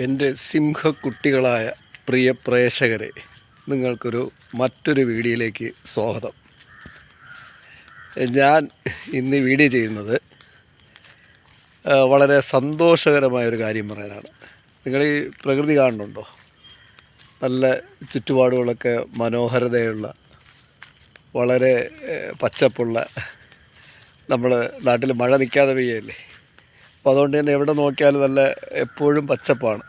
എൻ്റെ സിംഹക്കുട്ടികളായ പ്രിയ പ്രേക്ഷകരെ, മറ്റൊരു വീഡിയോയിലേക്ക് സ്വാഗതം. ഞാൻ ഇന്ന് വീഡിയോ ചെയ്യുന്നത് വളരെ സന്തോഷകരമായൊരു കാര്യം പറയാനാണ്. നിങ്ങൾ ഈ പ്രകൃതി കാണുന്നുണ്ടോ? നല്ല ചുറ്റുപാടുകളൊക്കെ മനോഹരതയുള്ള, വളരെ പച്ചപ്പുള്ള, നമ്മുടെ നാട്ടിൽ മഴ നിൽക്കാതെ പെയ്യല്ലേ. അപ്പോൾ അതുകൊണ്ട് തന്നെ എവിടെ നോക്കിയാലും നല്ല എപ്പോഴും പച്ചപ്പാണ്.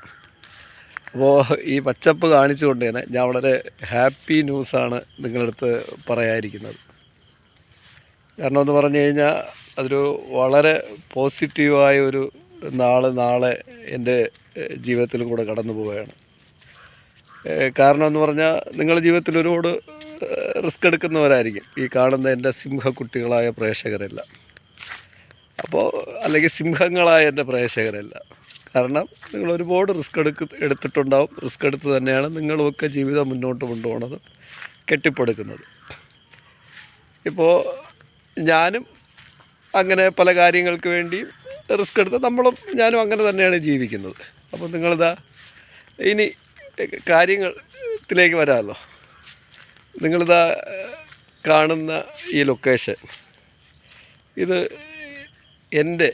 അപ്പോൾ ഈ പച്ചപ്പ് കാണിച്ചുകൊണ്ട് തന്നെ ഞാൻ വളരെ ഹാപ്പി ന്യൂസാണ് നിങ്ങളടുത്ത് പറയാതിരിക്കുന്നത്. കാരണം എന്ന് പറഞ്ഞു കഴിഞ്ഞാൽ അതൊരു വളരെ പോസിറ്റീവായ ഒരു നാളെ എൻ്റെ ജീവിതത്തിലും കൂടെ കടന്നു പോവുകയാണ്. കാരണം എന്ന് പറഞ്ഞാൽ നിങ്ങളുടെ ജീവിതത്തിൽ ഒരുപാട് റിസ്ക് എടുക്കുന്നവരായിരിക്കും ഈ കാണുന്ന എൻ്റെ സിംഹക്കുട്ടികളായ പ്രേക്ഷകരെല്ലാം. അപ്പോൾ അല്ലെങ്കിൽ സിംഹങ്ങളായ എൻ്റെ പ്രേക്ഷകരല്ല. കാരണം നിങ്ങൾ ഒരുപാട് റിസ്ക് എടുത്തിട്ടുണ്ടാവും. റിസ്ക് എടുത്ത് തന്നെയാണ് നിങ്ങളുമൊക്കെ ജീവിതം മുന്നോട്ട് കൊണ്ടുപോകുന്നത്, കെട്ടിപ്പടുക്കുന്നത്. ഇപ്പോൾ ഞാനും അങ്ങനെ പല കാര്യങ്ങൾക്ക് വേണ്ടി റിസ്ക് എടുത്ത് ഞാനും അങ്ങനെ തന്നെയാണ് ജീവിക്കുന്നത്. അപ്പോൾ നിങ്ങളിതാ ഇനി കാര്യത്തിലേക്ക് വരാമല്ലോ. നിങ്ങളിതാ കാണുന്ന ഈ ലൊക്കേഷൻ, ഇത് എൻ്റെ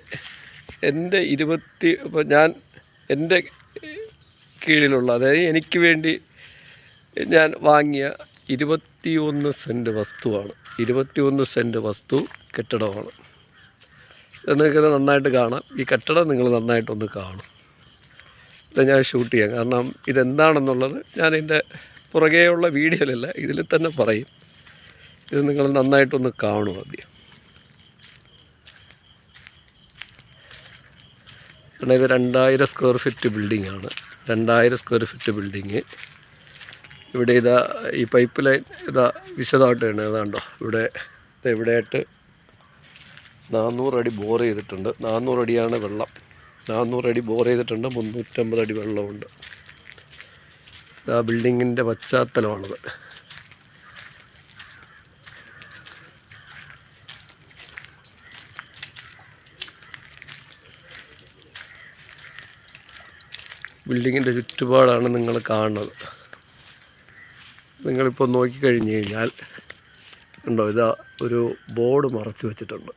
ഇപ്പോൾ ഞാൻ എൻ്റെ കീഴിലുള്ള, അതായത് എനിക്ക് വേണ്ടി ഞാൻ വാങ്ങിയ 21 സെൻറ്റ് വസ്തുവാണ്. 21 സെൻറ്റ് വസ്തു കെട്ടിടമാണ്. നിങ്ങൾക്കിത് നന്നായിട്ട് കാണാം. ഈ കെട്ടിടം നിങ്ങൾ നന്നായിട്ടൊന്ന് കാണും. ഇത് ഞാൻ ഷൂട്ട് ചെയ്യാം. കാരണം ഇതെന്താണെന്നുള്ളത് ഞാൻ എൻ്റെ പുറകെയുള്ള വീഡിയോയിലല്ല, ഇതിൽ തന്നെ പറയും. ഇത് നിങ്ങൾ നന്നായിട്ടൊന്ന് കാണും ആദ്യം. കാരണം ഇത് 2000 സ്ക്വയർ ഫീറ്റ് ബിൽഡിങ്ങാണ്. 2000 സ്ക്വയർ ഫീറ്റ് ബിൽഡിങ്. ഇവിടെ ഈ പൈപ്പ് ലൈൻ വിശദമായിട്ട് തന്നെ ഏതാണ്ടോ ഇവിടെയായിട്ട് 400 അടി ബോർ ചെയ്തിട്ടുണ്ട്. 400 അടിയാണ് വെള്ളം. 400 അടി ബോർ ചെയ്തിട്ടുണ്ട്. 350 അടി വെള്ളമുണ്ട്. ബിൽഡിങ്ങിൻ്റെ പശ്ചാത്തലമാണത്. ബിൽഡിങ്ങിൻ്റെ ചുറ്റുപാടാണ് നിങ്ങൾ കാണുന്നത്. നിങ്ങളിപ്പോൾ നോക്കിക്കഴിഞ്ഞ് കഴിഞ്ഞാൽ ഉണ്ടോ, ഒരു ബോർഡ് മറച്ചു വെച്ചിട്ടുണ്ട്.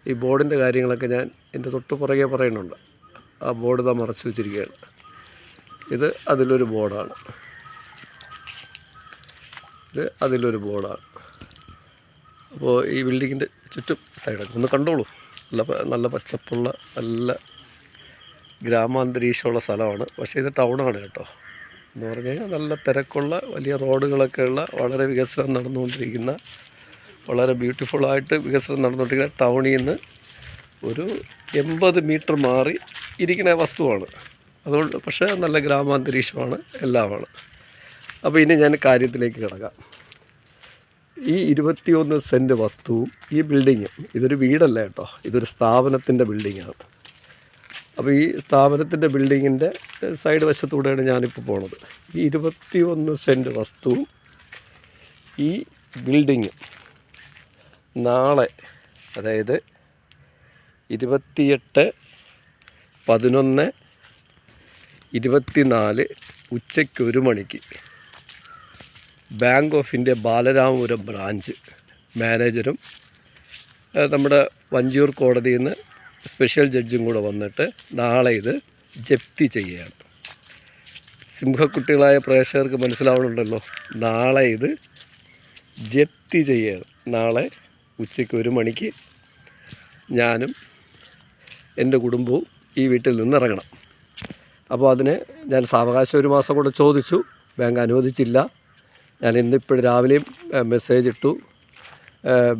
ഈ ബോർഡിൻ്റെ കാര്യങ്ങളൊക്കെ ഞാൻ എൻ്റെ തൊട്ട് പുറകെ പറയുന്നുണ്ട്. ആ ബോർഡ് മറച്ചു വെച്ചിരിക്കുകയാണ്. ഇത് അതിലൊരു ബോർഡാണ്. അപ്പോൾ ഈ ബിൽഡിങ്ങിൻ്റെ ചുറ്റും സൈഡൊക്കെ ഒന്ന് കണ്ടോളൂ. നല്ല പച്ചപ്പുള്ള, നല്ല ഗ്രാമാന്തരീക്ഷമുള്ള സ്ഥലമാണ്. പക്ഷേ ഇത് ടൗണാണ് കേട്ടോ. എന്ന് പറഞ്ഞു കഴിഞ്ഞാൽ നല്ല തിരക്കുള്ള, വലിയ റോഡുകളൊക്കെ ഉള്ള, വളരെ വികസനം നടന്നുകൊണ്ടിരിക്കുന്ന, വളരെ ബ്യൂട്ടിഫുള്ളായിട്ട് വികസനം നടന്നുകൊണ്ടിരിക്കുന്ന ടൗണിൽ നിന്ന് ഒരു 80 മീറ്റർ മാറി ഇരിക്കുന്ന വസ്തുവാണ്. അതുകൊണ്ട് പക്ഷേ നല്ല ഗ്രാമാന്തരീക്ഷമാണ്, എല്ലാമാണ്. അപ്പോൾ ഇനി ഞാൻ കാര്യത്തിലേക്ക് കിടക്കാം. ഈ 21 സെൻറ്റ് വസ്തുവും ഈ ബിൽഡിങ്ങും, ഇതൊരു വീടല്ല കേട്ടോ, ഇതൊരു സ്ഥാപനത്തിൻ്റെ ബിൽഡിങ്ങാണ്. അപ്പോൾ ഈ സ്ഥാപനത്തിൻ്റെ ബിൽഡിങ്ങിൻ്റെ സൈഡ് വശത്തൂടെയാണ് ഞാനിപ്പോൾ പോണത്. ഈ 21 സെൻറ്റ് വസ്തുവും ഈ ബിൽഡിങ്ങും നാളെ, അതായത് 28/11/24 ഉച്ചയ്ക്ക് 1 മണിക്ക് bank of India Balaramapuram branch മാനേജരും നമ്മുടെ വഞ്ചിയൂർ കോടതിയിൽ നിന്ന് സ്പെഷ്യൽ ജഡ്ജും കൂടെ വന്നിട്ട് നാളെ ഇത് ജപ്തി ചെയ്യുകയാണ്. സിംഹക്കുട്ടികളായ പ്രേക്ഷകർക്ക് മനസ്സിലാവണുണ്ടല്ലോ, നാളെ ഇത് ജപ്തി ചെയ്യുകയാണ്. നാളെ ഉച്ചയ്ക്ക് 1 മണിക്ക് ഞാനും എൻ്റെ കുടുംബവും ഈ വീട്ടിൽ നിന്ന് ഇറങ്ങണം. അപ്പോൾ അതിന് ഞാൻ സാവകാശം 1 മാസം കൂടെ ചോദിച്ചു. ബാങ്ക് അനുവദിച്ചില്ല. ഞാൻ ഇന്നിപ്പോൾ രാവിലെയും മെസ്സേജ് ഇട്ടു,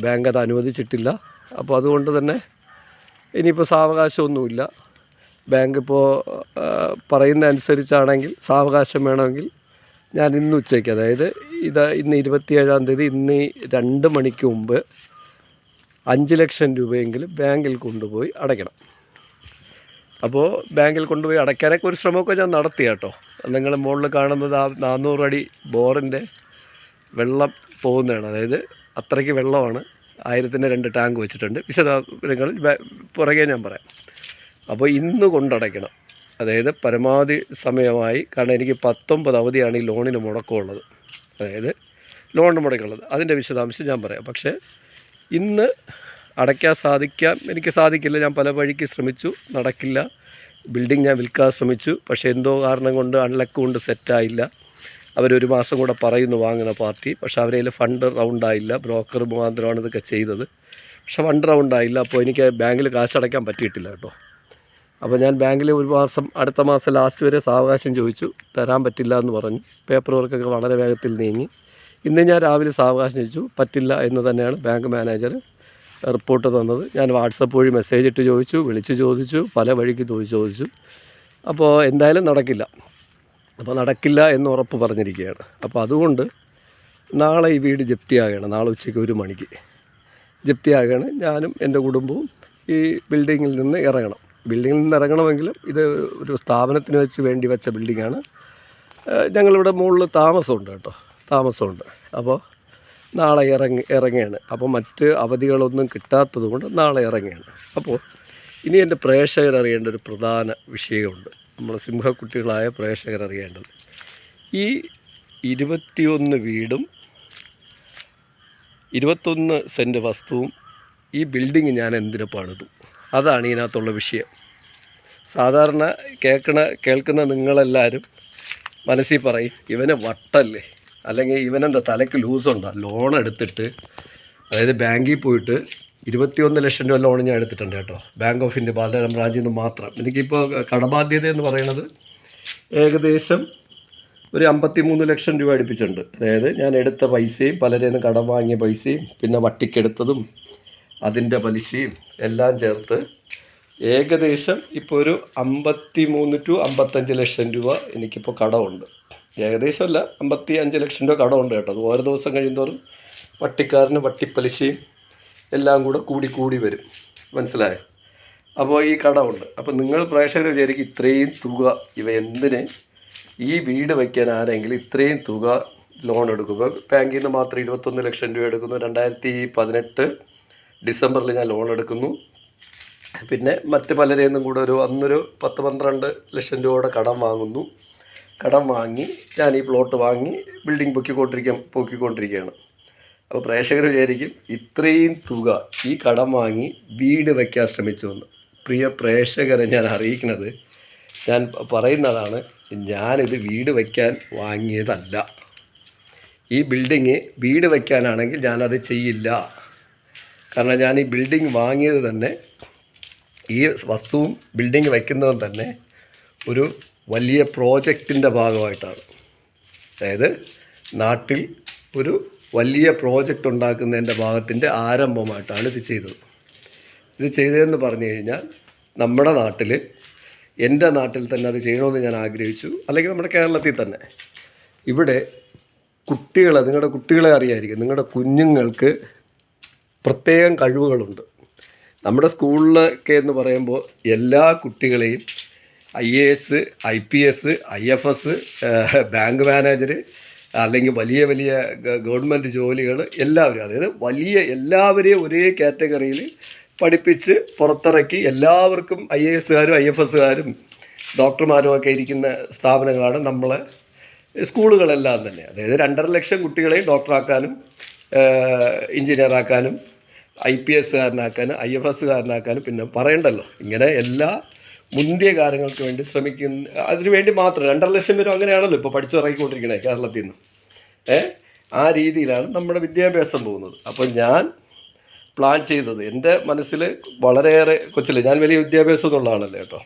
ബാങ്ക് അത് അനുവദിച്ചിട്ടില്ല. അപ്പോൾ അതുകൊണ്ട് തന്നെ ഇനിയിപ്പോൾ സാവകാശമൊന്നുമില്ല. ബാങ്ക് ഇപ്പോൾ പറയുന്ന അനുസരിച്ചാണെങ്കിൽ സാവകാശം വേണമെങ്കിൽ ഞാൻ ഇന്ന് ഉച്ചയ്ക്ക്, അതായത് ഇന്ന് 27-ാം തീയതി, ഇന്ന് 2 മണിക്ക് മുമ്പ് 5 ലക്ഷം രൂപയെങ്കിലും ബാങ്കിൽ കൊണ്ടുപോയി അടയ്ക്കണം. അപ്പോൾ ബാങ്കിൽ കൊണ്ടുപോയി അടയ്ക്കാനൊക്കെ ഒരു ശ്രമമൊക്കെ ഞാൻ നടത്തി കേട്ടോ. നിങ്ങൾ മുകളിൽ കാണുന്നത് 400 അടി ബോറിൻ്റെ വെള്ളം പോകുന്നതാണ്. അതായത് അത്രയ്ക്ക് വെള്ളമാണ്. 1000-ന് 2 ടാങ്ക് വെച്ചിട്ടുണ്ട്. വിശദവിവരങ്ങൾ പുറകെ ഞാൻ പറയാം. അപ്പോൾ ഇന്ന് കൊണ്ടടയ്ക്കണം. അതായത് പരമാവധി സമയമായി, കാരണം എനിക്ക് 19 അവധിയാണ് ഈ ലോണിന് മുടക്കമുള്ളത്, അതായത് ലോണിന് മുടക്കമുള്ളത്. അതിൻ്റെ വിശദാംശം ഞാൻ പറയാം. പക്ഷേ ഇന്ന് അടയ്ക്കാൻ എനിക്ക് സാധിക്കില്ല. ഞാൻ പല വഴിക്ക് ശ്രമിച്ചു, നടക്കില്ല. ബിൽഡിംഗ് ഞാൻ വിൽക്കാൻ ശ്രമിച്ചു, പക്ഷേ എന്തോ കാരണം കൊണ്ട് അൺലക്ക് കൊണ്ട് സെറ്റായില്ല. അവരൊരു മാസം കൂടെ പറയുന്നു വാങ്ങുന്ന പാർട്ടി, പക്ഷേ അവരതിൽ ഫണ്ട് റൗണ്ടായില്ല. ബ്രോക്കർ മുഖാന്തരമാണ് ഇതൊക്കെ ചെയ്തത്, പക്ഷെ ഫണ്ട് റൗണ്ടായില്ല. അപ്പോൾ എനിക്ക് ബാങ്കിൽ കാശടയ്ക്കാൻ പറ്റിയിട്ടില്ല കേട്ടോ. അപ്പോൾ ഞാൻ ബാങ്കിൽ ഒരു മാസം, അടുത്ത മാസം ലാസ്റ്റ് വരെ സാവകാശം ചോദിച്ചു, തരാൻ പറ്റില്ല എന്ന് പറഞ്ഞു. പേപ്പർ വർക്കൊക്കെ വളരെ വേഗത്തിൽ നീങ്ങി. ഇന്ന് ഞാൻ രാവിലെ സാവകാശം ചോദിച്ചു, പറ്റില്ല എന്ന് തന്നെയാണ് ബാങ്ക് മാനേജർ റിപ്പോർട്ട് തന്നത്. ഞാൻ വാട്സപ്പ് വഴി മെസ്സേജ് ഇട്ട് ചോദിച്ചു, വിളിച്ച് ചോദിച്ചു, പല വഴിക്ക് ചോദിച്ചു. അപ്പോൾ എന്തായാലും നടക്കില്ല. അപ്പോൾ നടക്കില്ല എന്ന് ഉറപ്പ് പറഞ്ഞിരിക്കുകയാണ്. അപ്പോൾ അതുകൊണ്ട് നാളെ ഈ വീട് ജപ്തിയാകുകയാണ്. നാളെ ഉച്ചയ്ക്ക് 1 മണിക്ക് ജപ്തിയാകുകയാണ്. ഞാനും എൻ്റെ കുടുംബവും ഈ ബിൽഡിങ്ങിൽ നിന്ന് ഇറങ്ങണം. ബിൽഡിങ്ങിൽ നിന്ന് ഇറങ്ങണമെങ്കിലും ഇത് ഒരു സ്ഥാപനത്തിന് വേണ്ടി വെച്ച ബിൽഡിങ്ങാണ്. ഞങ്ങളിവിടെ മുകളിൽ താമസമുണ്ട് കേട്ടോ, താമസമുണ്ട്. അപ്പോൾ നാളെ ഇറങ്ങുകയാണ്. അപ്പോൾ മറ്റ് അവധികളൊന്നും കിട്ടാത്തത് കൊണ്ട് നാളെ ഇറങ്ങുകയാണ്. അപ്പോൾ ഇനി എൻ്റെ പ്രേക്ഷകർ അറിയേണ്ട ഒരു പ്രധാന വിഷയമുണ്ട്, നമ്മുടെ സിംഹക്കുട്ടികളായ പ്രേക്ഷകർ അറിയേണ്ടത്. ഈ 21 വീടും 21 സെൻറ്റ് വസ്തുവും ഈ ബിൽഡിങ് ഞാൻ എന്തിനു പണിതു, അതാണ് ഇതിനകത്തുള്ള വിഷയം. സാധാരണ കേൾക്കുന്ന നിങ്ങളെല്ലാവരും മനസ്സിൽ പറയും, ഇവന് വട്ടല്ലേ, അല്ലെങ്കിൽ ഇവനെന്താ തലയ്ക്ക് ലൂസുണ്ടോ, ലോൺ എടുത്തിട്ട്, അതായത് ബാങ്കിൽ പോയിട്ട് 21 ലക്ഷം രൂപ ലോൺ ഞാൻ എടുത്തിട്ടുണ്ട് കേട്ടോ, ബാങ്ക് ഓഫ് ഇന്ത്യ പാലക്കാട് ബ്രാഞ്ചിൽ നിന്ന് മാത്രം. എനിക്കിപ്പോൾ കടബാധ്യത എന്ന് പറയുന്നത് ഏകദേശം ഒരു 53 ലക്ഷം രൂപ അടുപ്പിച്ചിട്ടുണ്ട്. അതായത് ഞാൻ എടുത്ത പൈസയും പലരിൽ നിന്ന് കടം വാങ്ങിയ പൈസയും പിന്നെ വട്ടിക്കെടുത്തതും അതിൻ്റെ പലിശയും എല്ലാം ചേർത്ത് ഏകദേശം ഇപ്പോൾ ഒരു 53 to 55 ലക്ഷം രൂപ എനിക്കിപ്പോൾ കടമുണ്ട്. ഏകദേശമല്ല, 55 ലക്ഷം രൂപ കടമുണ്ട് കേട്ടോ. അത് ഓരോ ദിവസം കഴിയുന്തോറും വട്ടിക്കാരന് വട്ടിപ്പലിശയും എല്ലാം കൂടെ കൂടി വരും, മനസ്സിലായോ? അപ്പോൾ ഈ കടമുണ്ട്. അപ്പോൾ നിങ്ങൾ പ്രേക്ഷകർ വിചാരിക്കും ഇത്രയും തുക ഇവ എന്തിന് ഈ വീട് വയ്ക്കാൻ ആരെങ്കിലും ഇത്രയും തുക ലോൺ എടുക്കുമ്പോൾ, ബാങ്കിൽ നിന്ന് മാത്രം 21 ലക്ഷം രൂപ എടുക്കുന്നു. 2018 ഡിസംബറിൽ ഞാൻ ലോൺ എടുക്കുന്നു. പിന്നെ മറ്റ് പലരിൽ നിന്നും കൂടെ അന്നൊരു 10-12 ലക്ഷം രൂപയുടെ കടം വാങ്ങുന്നു. കടം വാങ്ങി ഞാൻ ഈ പ്ലോട്ട് വാങ്ങി ബിൽഡിംഗ് പൊക്കിക്കൊണ്ടിരിക്കുകയാണ്. അപ്പോൾ പ്രേക്ഷകർ വിചാരിക്കും ഇത്രയും തുക ഈ കടം വാങ്ങി വീട് വയ്ക്കാൻ ശ്രമിച്ചുവെന്ന്. പ്രിയ പ്രേക്ഷകരെ ഞാൻ അറിയിക്കുന്നത്, ഞാൻ പറയുന്നതാണ്, ഞാനിത് വീട് വയ്ക്കാൻ വാങ്ങിയതല്ല. ഈ ബിൽഡിങ് വീട് വയ്ക്കാനാണെങ്കിൽ ഞാനത് ചെയ്യില്ല. കാരണം ഞാൻ ഈ ബിൽഡിംഗ് വാങ്ങിയത് തന്നെ, ഈ വസ്തുവും ബിൽഡിംഗ് വയ്ക്കുന്നതും തന്നെ ഒരു വലിയ പ്രോജക്റ്റിൻ്റെ ഭാഗമായിട്ടാണ്. അതായത് നാട്ടിൽ ഒരു വലിയ പ്രോജക്റ്റ് ഉണ്ടാക്കുന്നതിൻ്റെ ഭാഗത്തിൻ്റെ ആരംഭമായിട്ടാണ് ഇത് ചെയ്തത്. ഇത് ചെയ്തതെന്ന് പറഞ്ഞു കഴിഞ്ഞാൽ നമ്മുടെ നാട്ടിൽ, എൻ്റെ നാട്ടിൽ തന്നെ അത് ചെയ്യണമെന്ന് ഞാൻ ആഗ്രഹിച്ചു. അല്ലെങ്കിൽ നമ്മുടെ കേരളത്തിൽ തന്നെ. ഇവിടെ നിങ്ങളുടെ കുട്ടികളെ അറിയായിരിക്കും, നിങ്ങളുടെ കുഞ്ഞുങ്ങൾക്ക് പ്രത്യേകം കഴിവുകളുണ്ട്. നമ്മുടെ സ്കൂളിലൊക്കെ എന്ന് പറയുമ്പോൾ എല്ലാ കുട്ടികളെയും IAS, IPS, IFS, bank manager, അല്ലെങ്കിൽ വലിയ ഗവൺമെൻറ് ജോലികൾ എല്ലാവരും, അതായത് എല്ലാവരെയും ഒരേ കാറ്റഗറിയിൽ പഠിപ്പിച്ച് പുറത്തിറക്കി എല്ലാവർക്കും IASകാരും IFSകാരും ഡോക്ടർമാരും ഒക്കെ ഇരിക്കുന്ന സ്ഥാപനങ്ങളാണ് നമ്മളെ സ്കൂളുകളെല്ലാം തന്നെ. അതായത് 2.5 ലക്ഷം കുട്ടികളെയും ഡോക്ടറാക്കാനും എഞ്ചിനീയറാക്കാനും IPSകാരനാക്കാനും IFSകാരനാക്കാനും പിന്നെ പറയണ്ടല്ലോ. ഇങ്ങനെ എല്ലാ മുന്തിയ കാര്യങ്ങൾക്ക് വേണ്ടി അതിനു വേണ്ടി മാത്രം 2.5 ലക്ഷം പേരും അങ്ങനെയാണല്ലോ ഇപ്പോൾ പഠിച്ചിറങ്ങിക്കൊണ്ടിരിക്കണേ കേരളത്തിൽ നിന്ന്. ആ രീതിയിലാണ് നമ്മുടെ വിദ്യാഭ്യാസം പോകുന്നത്. അപ്പോൾ ഞാൻ പ്ലാൻ ചെയ്തത്, എൻ്റെ മനസ്സിൽ വളരെയേറെ കൊച്ചിലെ, ഞാൻ വലിയ വിദ്യാഭ്യാസമൊന്നുള്ള ആളല്ലേ കേട്ടോ,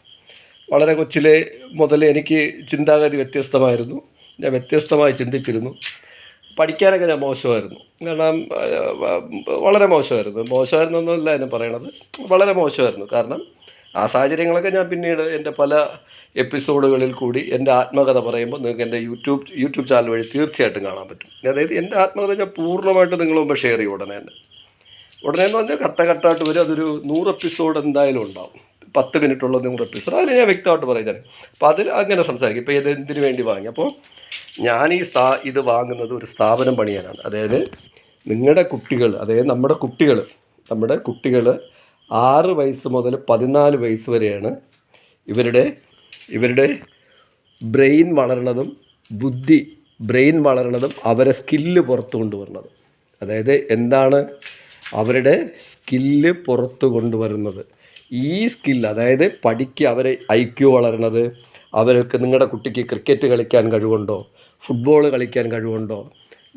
വളരെ കൊച്ചിലെ മുതൽ എനിക്ക് ചിന്താഗതി വ്യത്യസ്തമായിരുന്നു. ഞാൻ വ്യത്യസ്തമായി ചിന്തിച്ചിരുന്നു. പഠിക്കാനൊക്കെ ഞാൻ മോശമായിരുന്നു. കാരണം വളരെ മോശമായിരുന്നു എന്നല്ല എന്നെ പറയണത്, വളരെ മോശമായിരുന്നു. കാരണം ആ സാഹചര്യങ്ങളൊക്കെ ഞാൻ പിന്നീട് എൻ്റെ പല എപ്പിസോഡുകളിൽ കൂടി എൻ്റെ ആത്മകഥ പറയുമ്പോൾ നിങ്ങൾക്ക് എൻ്റെ യൂട്യൂബ് ചാനൽ വഴി തീർച്ചയായിട്ടും കാണാൻ പറ്റും. അതായത് എൻ്റെ ആത്മകഥ ഞാൻ പൂർണ്ണമായിട്ട് നിങ്ങളുടെ മുമ്പ് ഷെയർ ചെയ്യും ഉടനെ എന്ന് പറഞ്ഞാൽ ഘട്ടഘട്ടമായിട്ട് വരും. അതൊരു 100 എപ്പിസോഡ് എന്തായാലും ഉണ്ടാവും, 10 മിനിറ്റുള്ള 100 എപ്പിസോഡ്. അതിൽ ഞാൻ വ്യക്തമായിട്ട് പറയുന്നത്. അപ്പോൾ അതിൽ അങ്ങനെ സംസാരിക്കും. ഇപ്പോൾ ഇത് എന്തിനു വേണ്ടി വാങ്ങി, അപ്പോൾ ഞാൻ ഇത് വാങ്ങുന്നത് ഒരു സ്ഥാപനം പണിയാനാണ്. അതായത് നിങ്ങളുടെ കുട്ടികൾ, അതായത് നമ്മുടെ കുട്ടികൾ 6 വയസ്സ് മുതൽ 14 വയസ്സ് വരെയാണ് ഇവരുടെ ഇവരുടെ ബ്രെയിൻ വളരണതും ബ്രെയിൻ വളരണതും അവരെ സ്കില്ല് പുറത്തു കൊണ്ടുവരുന്നത്. അതായത് എന്താണ് അവരുടെ സ്കില്ല് പുറത്തു കൊണ്ടുവരുന്നത്? ഈ സ്കില്ല്, അതായത് അവരെ IQ വളരണത്, അവർക്ക് നിങ്ങളുടെ കുട്ടിക്ക് ക്രിക്കറ്റ് കളിക്കാൻ കഴിവുണ്ടോ, ഫുട്ബോൾ കളിക്കാൻ കഴിവുണ്ടോ,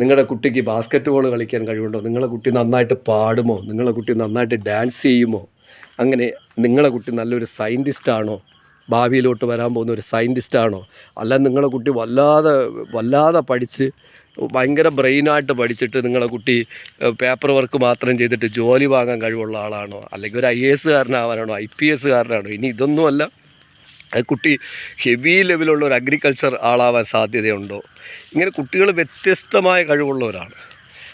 നിങ്ങളുടെ കുട്ടിക്ക് ബാസ്ക്കറ്റ് ബോൾ കളിക്കാൻ കഴിവുണ്ടോ, നിങ്ങളുടെ കുട്ടി നന്നായിട്ട് പാടുമോ, നിങ്ങളുടെ കുട്ടി നന്നായിട്ട് ഡാൻസ് ചെയ്യുമോ, അങ്ങനെ നിങ്ങളുടെ കുട്ടി നല്ലൊരു സയൻറ്റിസ്റ്റാണോ, ഭാവിയിലോട്ട് വരാൻ പോകുന്ന ഒരു സയൻറ്റിസ്റ്റാണോ, അല്ല നിങ്ങളുടെ കുട്ടി വല്ലാതെ പഠിച്ച് ഭയങ്കര ബ്രെയിനായിട്ട് പഠിച്ചിട്ട് നിങ്ങളുടെ കുട്ടി പേപ്പർ വർക്ക് മാത്രം ചെയ്തിട്ട് ജോലി വാങ്ങാൻ കഴിവുള്ള ആളാണോ, അല്ലെങ്കിൽ ഒരു IAS കാരനാവാനാണോ, IPS കാരനാണോ? ഇനി ഇതൊന്നുമല്ല, കുട്ടി ഹെവി ലെവലുള്ള ഒരു അഗ്രികൾച്ചർ ആളാവാൻ സാധ്യതയുണ്ടോ? ഇങ്ങനെ കുട്ടികൾ വ്യത്യസ്തമായ കഴിവുള്ളവരാണ്.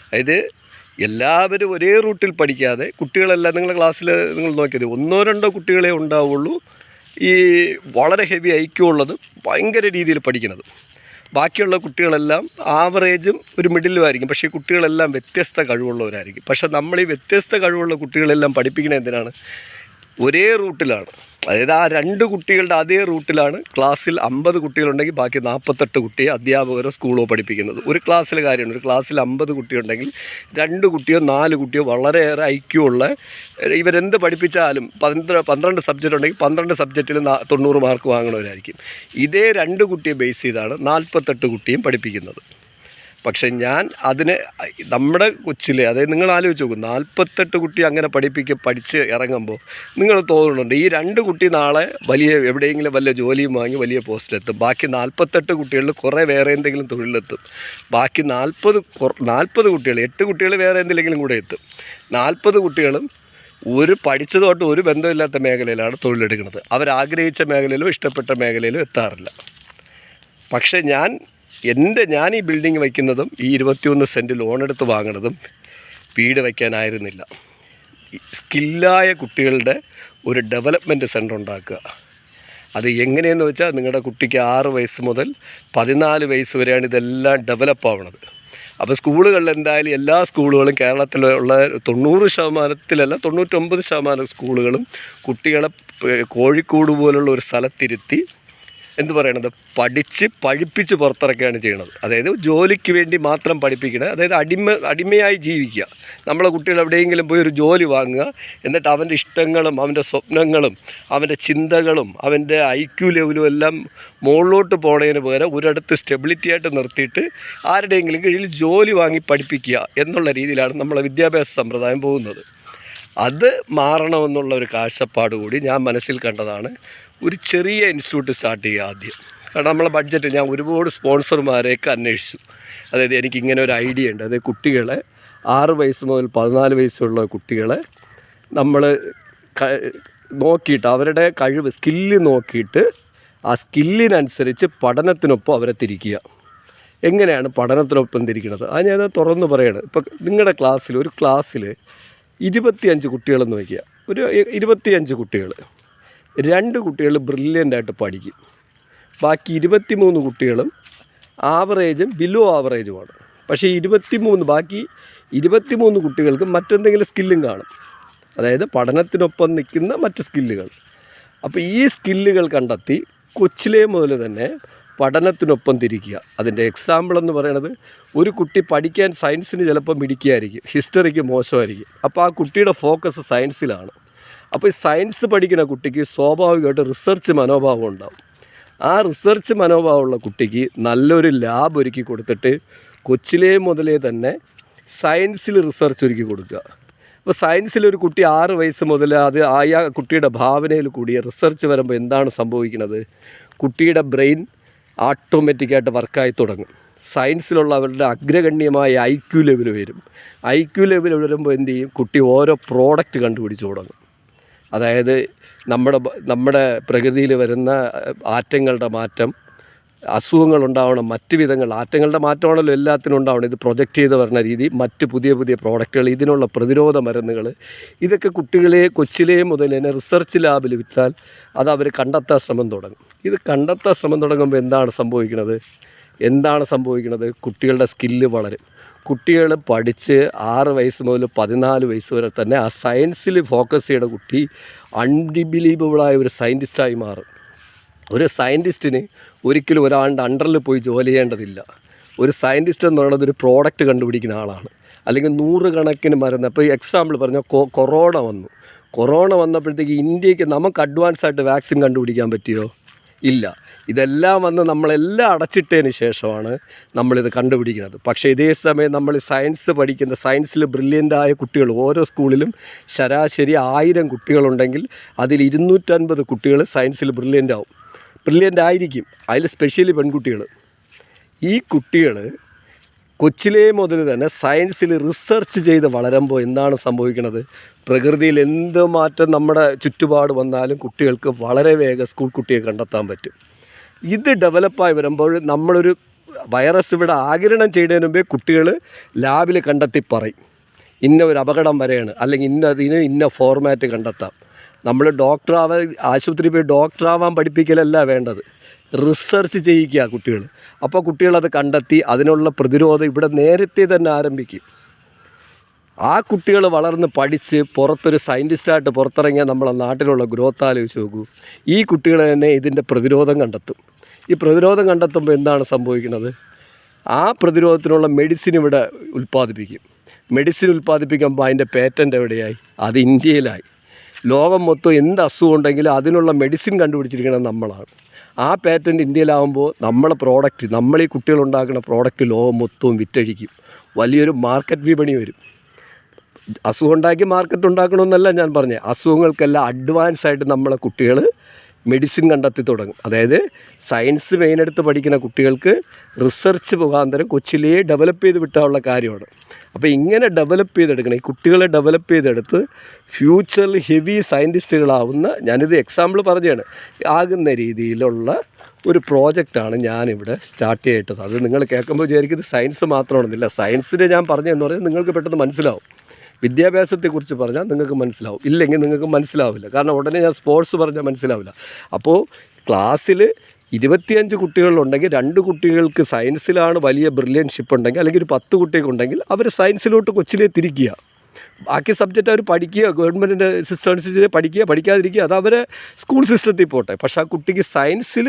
അതായത് എല്ലാവരും ഒരേ റൂട്ടിൽ പഠിക്കാതെ കുട്ടികളെല്ലാം നിങ്ങളുടെ ക്ലാസ്സിൽ നിങ്ങൾ നോക്കിയത് 1-2 കുട്ടികളെ ഉണ്ടാവുള്ളൂ ഈ വളരെ ഹെവി IQ ഉള്ളത്, ഭയങ്കര രീതിയിൽ പഠിക്കുന്നത്. ബാക്കിയുള്ള കുട്ടികളെല്ലാം ആവറേജും ഒരു മിഡിലും ആയിരിക്കും. പക്ഷേ കുട്ടികളെല്ലാം വ്യത്യസ്ത കഴിവുള്ളവരായിരിക്കും. പക്ഷേ നമ്മൾ ഈ വ്യത്യസ്ത കഴിവുള്ള കുട്ടികളെല്ലാം പഠിപ്പിക്കുന്നത് എന്തിനാണ്? ഒരേ റൂട്ടിലാണ്. അതായത് ആ 2 കുട്ടികളുടെ അതേ റൂട്ടിലാണ് ക്ലാസ്സിൽ 50 കുട്ടികളുണ്ടെങ്കിൽ ബാക്കി 48 കുട്ടിയെ അധ്യാപകരോ സ്കൂളോ പഠിപ്പിക്കുന്നത്. ഒരു ക്ലാസ്സിലെ കാര്യമാണ്. ഒരു ക്ലാസ്സിൽ 50 കുട്ടിയുണ്ടെങ്കിൽ 2 കുട്ടിയോ 4 കുട്ടിയോ വളരെയേറെ IQ ഉള്ള, ഇവരെന്ത് പഠിപ്പിച്ചാലും 12 സബ്ജക്റ്റ് ഉണ്ടെങ്കിൽ 12 സബ്ജക്റ്റിൽ 90 മാർക്ക് വാങ്ങണവരായിരിക്കും. ഇതേ 2 കുട്ടിയെ ബേസ് ചെയ്താണ് 48 കുട്ടിയും പഠിപ്പിക്കുന്നത്. പക്ഷെ ഞാൻ അതിനെ നമ്മുടെ കൊച്ചിലെ, അതായത് നിങ്ങൾ ആലോചിച്ച് നോക്കും, 48 കുട്ടി അങ്ങനെ പഠിച്ച് ഇറങ്ങുമ്പോൾ നിങ്ങൾ തോന്നുന്നുണ്ട് ഈ 2 കുട്ടി നാളെ എവിടെയെങ്കിലും വല്ല ജോലിയും വാങ്ങി വലിയ പോസ്റ്റിലെത്തും. ബാക്കി 48 കുട്ടികളിൽ കുറേ വേറെ എന്തെങ്കിലും തൊഴിലെത്തും. ബാക്കി 40 കുട്ടികൾ, 8 കുട്ടികൾ വേറെ എന്തെങ്കിലും കൂടെ എത്തും. 40 കുട്ടികളും പഠിച്ചതുമായിട്ട് ഒരു ബന്ധമില്ലാത്ത മേഖലയിലാണ് തൊഴിലെടുക്കുന്നത്. അവരാഗ്രഹിച്ച മേഖലയിലും ഇഷ്ടപ്പെട്ട മേഖലയിലും എത്താറില്ല. പക്ഷേ ഞാൻ ഈ ബിൽഡിംഗ് വയ്ക്കുന്നതും ഈ 21 സെൻറ്റ് ലോണെടുത്ത് വാങ്ങുന്നതും വീട് വയ്ക്കാനായിരുന്നില്ല. സ്കില്ലായ കുട്ടികളുടെ ഒരു ഡെവലപ്മെൻറ്റ് സെൻ്റർ ഉണ്ടാക്കുക. അത് എങ്ങനെയെന്ന് വെച്ചാൽ നിങ്ങളുടെ കുട്ടിക്ക് 6 വയസ്സ് മുതൽ 14 വയസ്സ് വരെയാണ് ഇതെല്ലാം ഡെവലപ്പ് ആവുന്നത്. അപ്പോൾ സ്കൂളുകളിൽ എന്തായാലും എല്ലാ സ്കൂളുകളും കേരളത്തിലുള്ള 90%, 99% സ്കൂളുകളും കുട്ടികളെ കോഴിക്കോട് പോലുള്ള ഒരു സ്ഥലത്തിരുത്തി പഠിപ്പിച്ച് പുറത്തിറക്കുകയാണ് ചെയ്യുന്നത്. അതായത് ജോലിക്ക് വേണ്ടി മാത്രം പഠിപ്പിക്കുന്നത്. അതായത് അടിമയായി ജീവിക്കുക. നമ്മളെ കുട്ടികൾ എവിടെയെങ്കിലും പോയി ഒരു ജോലി വാങ്ങുക, എന്നിട്ട് അവൻ്റെ ഇഷ്ടങ്ങളും അവൻ്റെ സ്വപ്നങ്ങളും അവൻ്റെ ചിന്തകളും അവൻ്റെ IQ ലെവലും എല്ലാം മുകളിലോട്ട് പോണതിന് പകരം ഒരിടത്ത് സ്റ്റെബിലിറ്റി ആയിട്ട് നിർത്തിയിട്ട് ആരുടെയെങ്കിലും കീഴിൽ ജോലി വാങ്ങി പഠിപ്പിക്കുക എന്നുള്ള രീതിയിലാണ് നമ്മളെ വിദ്യാഭ്യാസ സമ്പ്രദായം പോകുന്നത്. അത് മാറണമെന്നുള്ള ഒരു കാഴ്ചപ്പാട് കൂടി ഞാൻ മനസ്സിൽ കണ്ടതാണ് ഒരു ചെറിയ ഇൻസ്റ്റിറ്റ്യൂട്ട് സ്റ്റാർട്ട് ചെയ്യുക ആദ്യം. കാരണം നമ്മളെ ബഡ്ജറ്റ്, ഞാൻ ഒരുപാട് സ്പോൺസർമാരെയൊക്കെ അന്വേഷിച്ചു. അതായത് എനിക്കിങ്ങനെ ഒരു ഐഡിയ ഉണ്ട്. അതായത് കുട്ടികളെ 6 വയസ്സ് മുതൽ 14 വയസ്സുള്ള കുട്ടികളെ നമ്മൾ നോക്കിയിട്ട് അവരുടെ കഴിവ്, സ്കില്ല് നോക്കിയിട്ട് ആ സ്കില്ലിനനുസരിച്ച് പഠനത്തിനൊപ്പം അവരെ തിരിക്കുക. എങ്ങനെയാണ് പഠനത്തിനൊപ്പം തിരിക്കുന്നത്? അത് ഞാൻ തുറന്ന് പറയണം. ഇപ്പം നിങ്ങളുടെ ഒരു ക്ലാസ്സിൽ 25 കുട്ടികളെന്ന് വയ്ക്കുക. ഒരു 25 കുട്ടികൾ, 2 കുട്ടികൾ ബ്രില്യൻ്റായിട്ട് പഠിക്കും. ബാക്കി 23 കുട്ടികളും ആവറേജും ബിലോ ആവറേജുമാണ്. പക്ഷേ ബാക്കി 23 കുട്ടികൾക്ക് മറ്റെന്തെങ്കിലും സ്കില്ലും കാണും. അതായത് പഠനത്തിനൊപ്പം നിൽക്കുന്ന മറ്റ് സ്കില്ലുകൾ. അപ്പോൾ ഈ സ്കില്ലുകൾ കണ്ടെത്തി കൊച്ചിലേ മുതൽ തന്നെ പഠനത്തിനൊപ്പം തിരിക്കുക. അതിൻ്റെ എക്സാമ്പിൾ എന്ന് പറയുന്നത്, ഒരു കുട്ടി പഠിക്കാൻ സയൻസിന് ചിലപ്പോൾ മിടുക്കിയായിരിക്കും, ഹിസ്റ്ററിക്ക് മോശമായിരിക്കും. അപ്പോൾ ആ കുട്ടിയുടെ ഫോക്കസ് സയൻസിലാണ്. അപ്പോൾ ഈ സയൻസ് പഠിക്കുന്ന കുട്ടിക്ക് സ്വാഭാവികമായിട്ട് റിസർച്ച് മനോഭാവം ഉണ്ടാകും. ആ റിസർച്ച് മനോഭാവമുള്ള കുട്ടിക്ക് നല്ലൊരു ലാബ് ഒരുക്കി കൊടുത്തിട്ട് കൊച്ചിലേ മുതലേ തന്നെ സയൻസിൽ റിസർച്ച് ഒരുക്കി കൊടുക്കുക. അപ്പോൾ സയൻസിലൊരു കുട്ടി 6 വയസ്സ് മുതൽ ആ കുട്ടിയുടെ ഭാവനയിൽ കൂടിയ റിസർച്ച് വരുമ്പോൾ എന്താണ് സംഭവിക്കുന്നത്? കുട്ടിയുടെ ബ്രെയിൻ ഓട്ടോമാറ്റിക്കായിട്ട് വർക്കായി തുടങ്ങും. സയൻസിലുള്ളവരുടെ അഗ്രഗണ്യമായ IQ ലെവൽ വരും. IQ ലെവൽ വരുമ്പോൾ എന്ത് ചെയ്യും? കുട്ടി ഓരോ പ്രോഡക്റ്റ് കണ്ടുപിടിച്ച് തുടങ്ങും. അതായത് നമ്മുടെ പ്രകൃതിയിൽ വരുന്ന ആറ്റങ്ങളുടെ മാറ്റം, അസുഖങ്ങളുണ്ടാവണം, മറ്റ് വിധങ്ങൾ ആറ്റങ്ങളുടെ മാറ്റമാണല്ലോ എല്ലാത്തിനും ഉണ്ടാവണം. ഇത് പ്രൊജക്റ്റ് ചെയ്ത് വരുന്ന രീതി, മറ്റ് പുതിയ പ്രോഡക്റ്റുകൾ, ഇതിനുള്ള പ്രതിരോധ മരുന്നുകൾ, ഇതൊക്കെ കുട്ടികളെ കൊച്ചിലേ മുതൽ തന്നെ റിസർച്ച് ലാബിൽ വിറ്റാൽ അത് അവർ കണ്ടെത്താൻ ശ്രമം തുടങ്ങും. ഇത് കണ്ടെത്താൻ ശ്രമം തുടങ്ങുമ്പോൾ എന്താണ് സംഭവിക്കുന്നത്? കുട്ടികളുടെ സ്കില്ല് വളരും. കുട്ടികൾ പഠിച്ച് 6 വയസ്സ് മുതൽ 14 വയസ്സ് വരെ തന്നെ ആ സയൻസിൽ ഫോക്കസ് ചെയ്യുന്ന കുട്ടി അൺബിലീവബിളായ ഒരു സയൻറ്റിസ്റ്റായി മാറും. ഒരു സയൻറ്റിസ്റ്റിന് ഒരിക്കലും ഒരാളുടെ അണ്ടറിൽ പോയി ജോലി ചെയ്യേണ്ടതില്ല. ഒരു സയൻറ്റിസ്റ്റ് എന്ന് പറയുന്നത് ഒരു പ്രോഡക്റ്റ് കണ്ടുപിടിക്കുന്ന ആളാണ്. അല്ലെങ്കിൽ 100 കണക്കിന് മരുന്ന്. ഇപ്പോൾ എക്സാമ്പിൾ പറഞ്ഞാൽ കൊറോണ വന്നപ്പോഴത്തേക്ക് ഇന്ത്യക്ക് നമുക്ക് അഡ്വാൻസ് ആയിട്ട് വാക്സിൻ കണ്ടുപിടിക്കാൻ പറ്റിയോ? ഇല്ല. ഇതെല്ലാം വന്ന് നമ്മളെല്ലാം അടച്ചിട്ടതിന് ശേഷമാണ് നമ്മളിത് കണ്ടുപിടിക്കുന്നത്. പക്ഷേ ഇതേ സമയം നമ്മൾ സയൻസിൽ ബ്രില്യൻ്റായ കുട്ടികൾ ഓരോ സ്കൂളിലും ശരാശരി 1000 കുട്ടികളുണ്ടെങ്കിൽ അതിൽ 250 കുട്ടികൾ സയൻസിൽ ബ്രില്യൻ്റ് ആയിരിക്കും. അതിൽ സ്പെഷ്യലി പെൺകുട്ടികൾ. ഈ കുട്ടികൾ കൊച്ചിലേ മുതൽ തന്നെ സയൻസിൽ റിസർച്ച് ചെയ്ത് വളരുമ്പോൾ എന്താണ് സംഭവിക്കുന്നത്? പ്രകൃതിയിൽ എന്ത് മാറ്റം നമ്മുടെ ചുറ്റുപാട് വന്നാലും കുട്ടികൾക്ക് വളരെ വേഗം സ്കൂൾ കുട്ടിയെ കണ്ടെത്താൻ പറ്റും. ഇത് ഡെവലപ്പായി വരുമ്പോൾ നമ്മളൊരു വൈറസ് ഇവിടെ ആഗിരണം ചെയ്യുന്നതിന് മുമ്പേ കുട്ടികൾ ലാബിൽ കണ്ടെത്തി പറയും ഇന്ന ഒരു അപകടം വരെയാണ്, അല്ലെങ്കിൽ ഇന്ന ഫോർമാറ്റ് കണ്ടെത്താം. നമ്മൾ ആശുപത്രിയിൽ പോയി ഡോക്ടറാവാൻ പഠിപ്പിക്കലല്ല വേണ്ടത്, റിസർച്ച് ചെയ്യിക്കുക കുട്ടികൾ. അപ്പോൾ കുട്ടികളത് കണ്ടെത്തി അതിനുള്ള പ്രതിരോധം ഇവിടെ നേരത്തെ തന്നെ ആരംഭിക്കും. ആ കുട്ടികൾ വളർന്ന് പഠിച്ച് പുറത്തൊരു സയൻറ്റിസ്റ്റായിട്ട് പുറത്തിറങ്ങിയാൽ നമ്മളെ നാട്ടിലുള്ള ഗ്രോത്ത് ആലോചിച്ച് നോക്കൂ. ഈ കുട്ടികൾ തന്നെ ഇതിൻ്റെ പ്രതിരോധം കണ്ടെത്തും. ഈ പ്രതിരോധം കണ്ടെത്തുമ്പോൾ എന്താണ് സംഭവിക്കുന്നത്? ആ പ്രതിരോധത്തിനുള്ള മെഡിസിൻ ഇവിടെ ഉൽപ്പാദിപ്പിക്കും. മെഡിസിൻ ഉൽപ്പാദിപ്പിക്കുമ്പോൾ അതിൻ്റെ പേറ്റൻ്റ് എവിടെയായി? അത് ഇന്ത്യയിലായി. ലോകം മൊത്തം എന്ത് അസുഖം ഉണ്ടെങ്കിലും അതിനുള്ള മെഡിസിൻ കണ്ടുപിടിച്ചിരിക്കുന്നത് നമ്മളാണ്. ആ പേറ്റൻറ്റ് ഇന്ത്യയിലാവുമ്പോൾ നമ്മൾ ഈ കുട്ടികളുണ്ടാക്കുന്ന പ്രോഡക്റ്റ് ലോകം മൊത്തവും വിറ്റഴിക്കും. വലിയൊരു മാർക്കറ്റ് വിപണി വരും. അസുഖം ഉണ്ടാക്കി മാർക്കറ്റ് ഉണ്ടാക്കണമെന്നല്ല ഞാൻ പറഞ്ഞത്. അസുഖങ്ങൾക്കെല്ലാം അഡ്വാൻസ് ആയിട്ട് നമ്മളെ കുട്ടികൾ മെഡിസിൻ കണ്ടെത്തി തുടങ്ങും. അതായത് സയൻസ് മെയിനെടുത്ത് പഠിക്കുന്ന കുട്ടികൾക്ക് റിസർച്ച് മുഖാന്തരം കൊച്ചിലേ ഡെവലപ്പ് ചെയ്ത് വിട്ടാനുള്ള കാര്യമാണ്. അപ്പോൾ ഇങ്ങനെ ഡെവലപ്പ് ചെയ്തെടുക്കണം. ഈ കുട്ടികളെ ഡെവലപ്പ് ചെയ്തെടുത്ത് ഫ്യൂച്ചറിൽ ഹെവി സയൻറ്റിസ്റ്റുകളാവുന്ന, ഞാനിത് എക്സാമ്പിൾ പറഞ്ഞതാണ്, ആകുന്ന രീതിയിലുള്ള ഒരു പ്രോജക്റ്റാണ് ഞാനിവിടെ സ്റ്റാർട്ട് ചെയ്തിട്ടത്. അത് നിങ്ങൾ കേൾക്കുമ്പോൾ വിചാരിക്കുന്നത് സയൻസ് മാത്രമാണെന്നില്ല. സയൻസിനെ ഞാൻ പറഞ്ഞതെന്ന് പറഞ്ഞാൽ നിങ്ങൾക്ക് പെട്ടെന്ന് മനസ്സിലാവും. വിദ്യാഭ്യാസത്തെക്കുറിച്ച് പറഞ്ഞാൽ നിങ്ങൾക്ക് മനസ്സിലാവും, ഇല്ലെങ്കിൽ നിങ്ങൾക്ക് മനസ്സിലാവില്ല. കാരണം ഉടനെ ഞാൻ സ്പോർട്സ് പറഞ്ഞാൽ മനസ്സിലാവില്ല. അപ്പോൾ ക്ലാസ്സിൽ 25 കുട്ടികളുണ്ടെങ്കിൽ 2 കുട്ടികൾക്ക് സയൻസിലാണ് വലിയ ബ്രില്യൻഷിപ്പ് ഉണ്ടെങ്കിൽ, അല്ലെങ്കിൽ ഒരു 10 കുട്ടികൾക്കുണ്ടെങ്കിൽ അവർ സയൻസിലോട്ട് കൊച്ചിലേ തിരിക്കുക. ബാക്കി സബ്ജക്റ്റ് അവർ പഠിക്കുക, ഗവൺമെൻറ്റിൻ്റെ സിസ്റ്റം അനുസരിച്ച് പഠിക്കാതിരിക്കുക, അത് അവരെ സ്കൂൾ സിസ്റ്റത്തിൽ പോട്ടെ. പക്ഷേ ആ കുട്ടിക്ക് സയൻസിൽ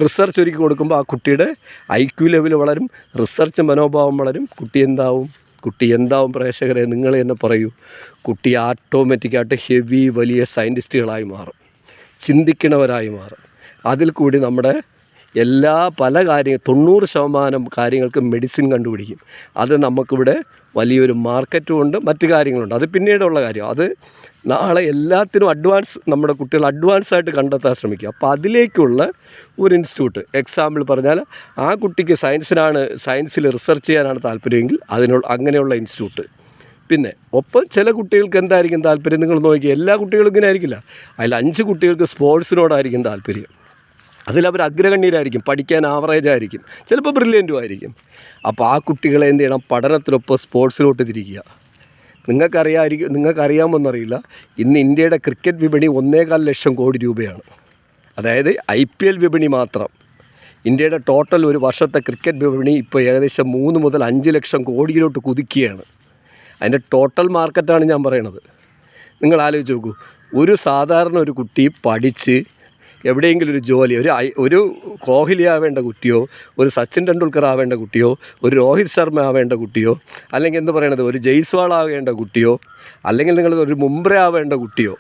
റിസർച്ച് ഒരുക്കി കൊടുക്കുമ്പോൾ ആ കുട്ടിയുടെ IQ ലെവൽ വളരും, റിസർച്ച് മനോഭാവം വളരും. കുട്ടി എന്താവും പ്രേക്ഷകരെ നിങ്ങൾ തന്നെ പറയൂ. കുട്ടി ഓട്ടോമാറ്റിക്കായിട്ട് ഹെവി വലിയ സയൻറ്റിസ്റ്റുകളായി മാറും, ചിന്തിക്കണവരായി മാറും. അതിൽ കൂടി നമ്മുടെ പല കാര്യങ്ങൾ 90% കാര്യങ്ങൾക്ക് മെഡിസിൻ കണ്ടുപിടിക്കും. അത് നമുക്കിവിടെ വലിയൊരു മാർക്കറ്റും ഉണ്ട്, മറ്റു കാര്യങ്ങളുണ്ട്. അത് പിന്നീടുള്ള കാര്യം. അത് നാളെ എല്ലാത്തിനും നമ്മുടെ കുട്ടികൾ അഡ്വാൻസായിട്ട് കണ്ടെത്താൻ ശ്രമിക്കുക. അപ്പോൾ അതിലേക്കുള്ള ഒരു ഇൻസ്റ്റിറ്റ്യൂട്ട്, എക്സാമ്പിൾ പറഞ്ഞാൽ ആ കുട്ടിക്ക് സയൻസിൽ റിസർച്ച് ചെയ്യാനാണ് താല്പര്യമെങ്കിൽ അങ്ങനെയുള്ള ഇൻസ്റ്റിറ്റ്യൂട്ട്. പിന്നെ ഒപ്പം ചില കുട്ടികൾക്ക് എന്തായിരിക്കും താല്പര്യം നിങ്ങൾ നോക്കി. എല്ലാ കുട്ടികളും ഇങ്ങനെ ആയിരിക്കില്ല. അതിൽ 5 കുട്ടികൾക്ക് സ്പോർട്സിനോടായിരിക്കും താല്പര്യം. അതിലവർ അഗ്രഗണ്യരായിരിക്കും, പഠിക്കാൻ ആവറേജ് ആയിരിക്കും, ചിലപ്പോൾ ബ്രില്യൻറ്റും ആയിരിക്കും. അപ്പോൾ ആ കുട്ടികളെ എന്ത് ചെയ്യണം? പഠനത്തിനൊപ്പം സ്പോർട്സിലോട്ട് തിരിക്കുക. നിങ്ങൾക്കറിയാമെന്നറിയില്ല, ഇന്ന് ഇന്ത്യയുടെ ക്രിക്കറ്റ് വിപണി 1.25 ലക്ഷം കോടി രൂപയാണ്. അതായത് IPL വിപണി മാത്രം. ഇന്ത്യയുടെ ടോട്ടൽ ഒരു വർഷത്തെ ക്രിക്കറ്റ് വിപണി ഇപ്പോൾ ഏകദേശം 3 മുതൽ 5 ലക്ഷം കോടിയിലോട്ട് കുതിക്കുകയാണ്. അതിൻ്റെ ടോട്ടൽ മാർക്കറ്റാണ് ഞാൻ പറയണത്. നിങ്ങൾ ആലോചിച്ച് നോക്കൂ. സാധാരണ ഒരു കുട്ടി പഠിച്ച് എവിടെയെങ്കിലും ഒരു ജോലി, ഒരു കോഹ്ലി ആവേണ്ട കുട്ടിയോ, ഒരു സച്ചിൻ ടെണ്ടുൽക്കർ ആവേണ്ട കുട്ടിയോ, ഒരു രോഹിത് ശർമ്മ ആവേണ്ട കുട്ടിയോ, അല്ലെങ്കിൽ ഒരു ജയ്സ്വാൾ ആവേണ്ട കുട്ടിയോ, അല്ലെങ്കിൽ നിങ്ങൾ ഒരു മുംബ്ര ആവേണ്ട കുട്ടിയോ,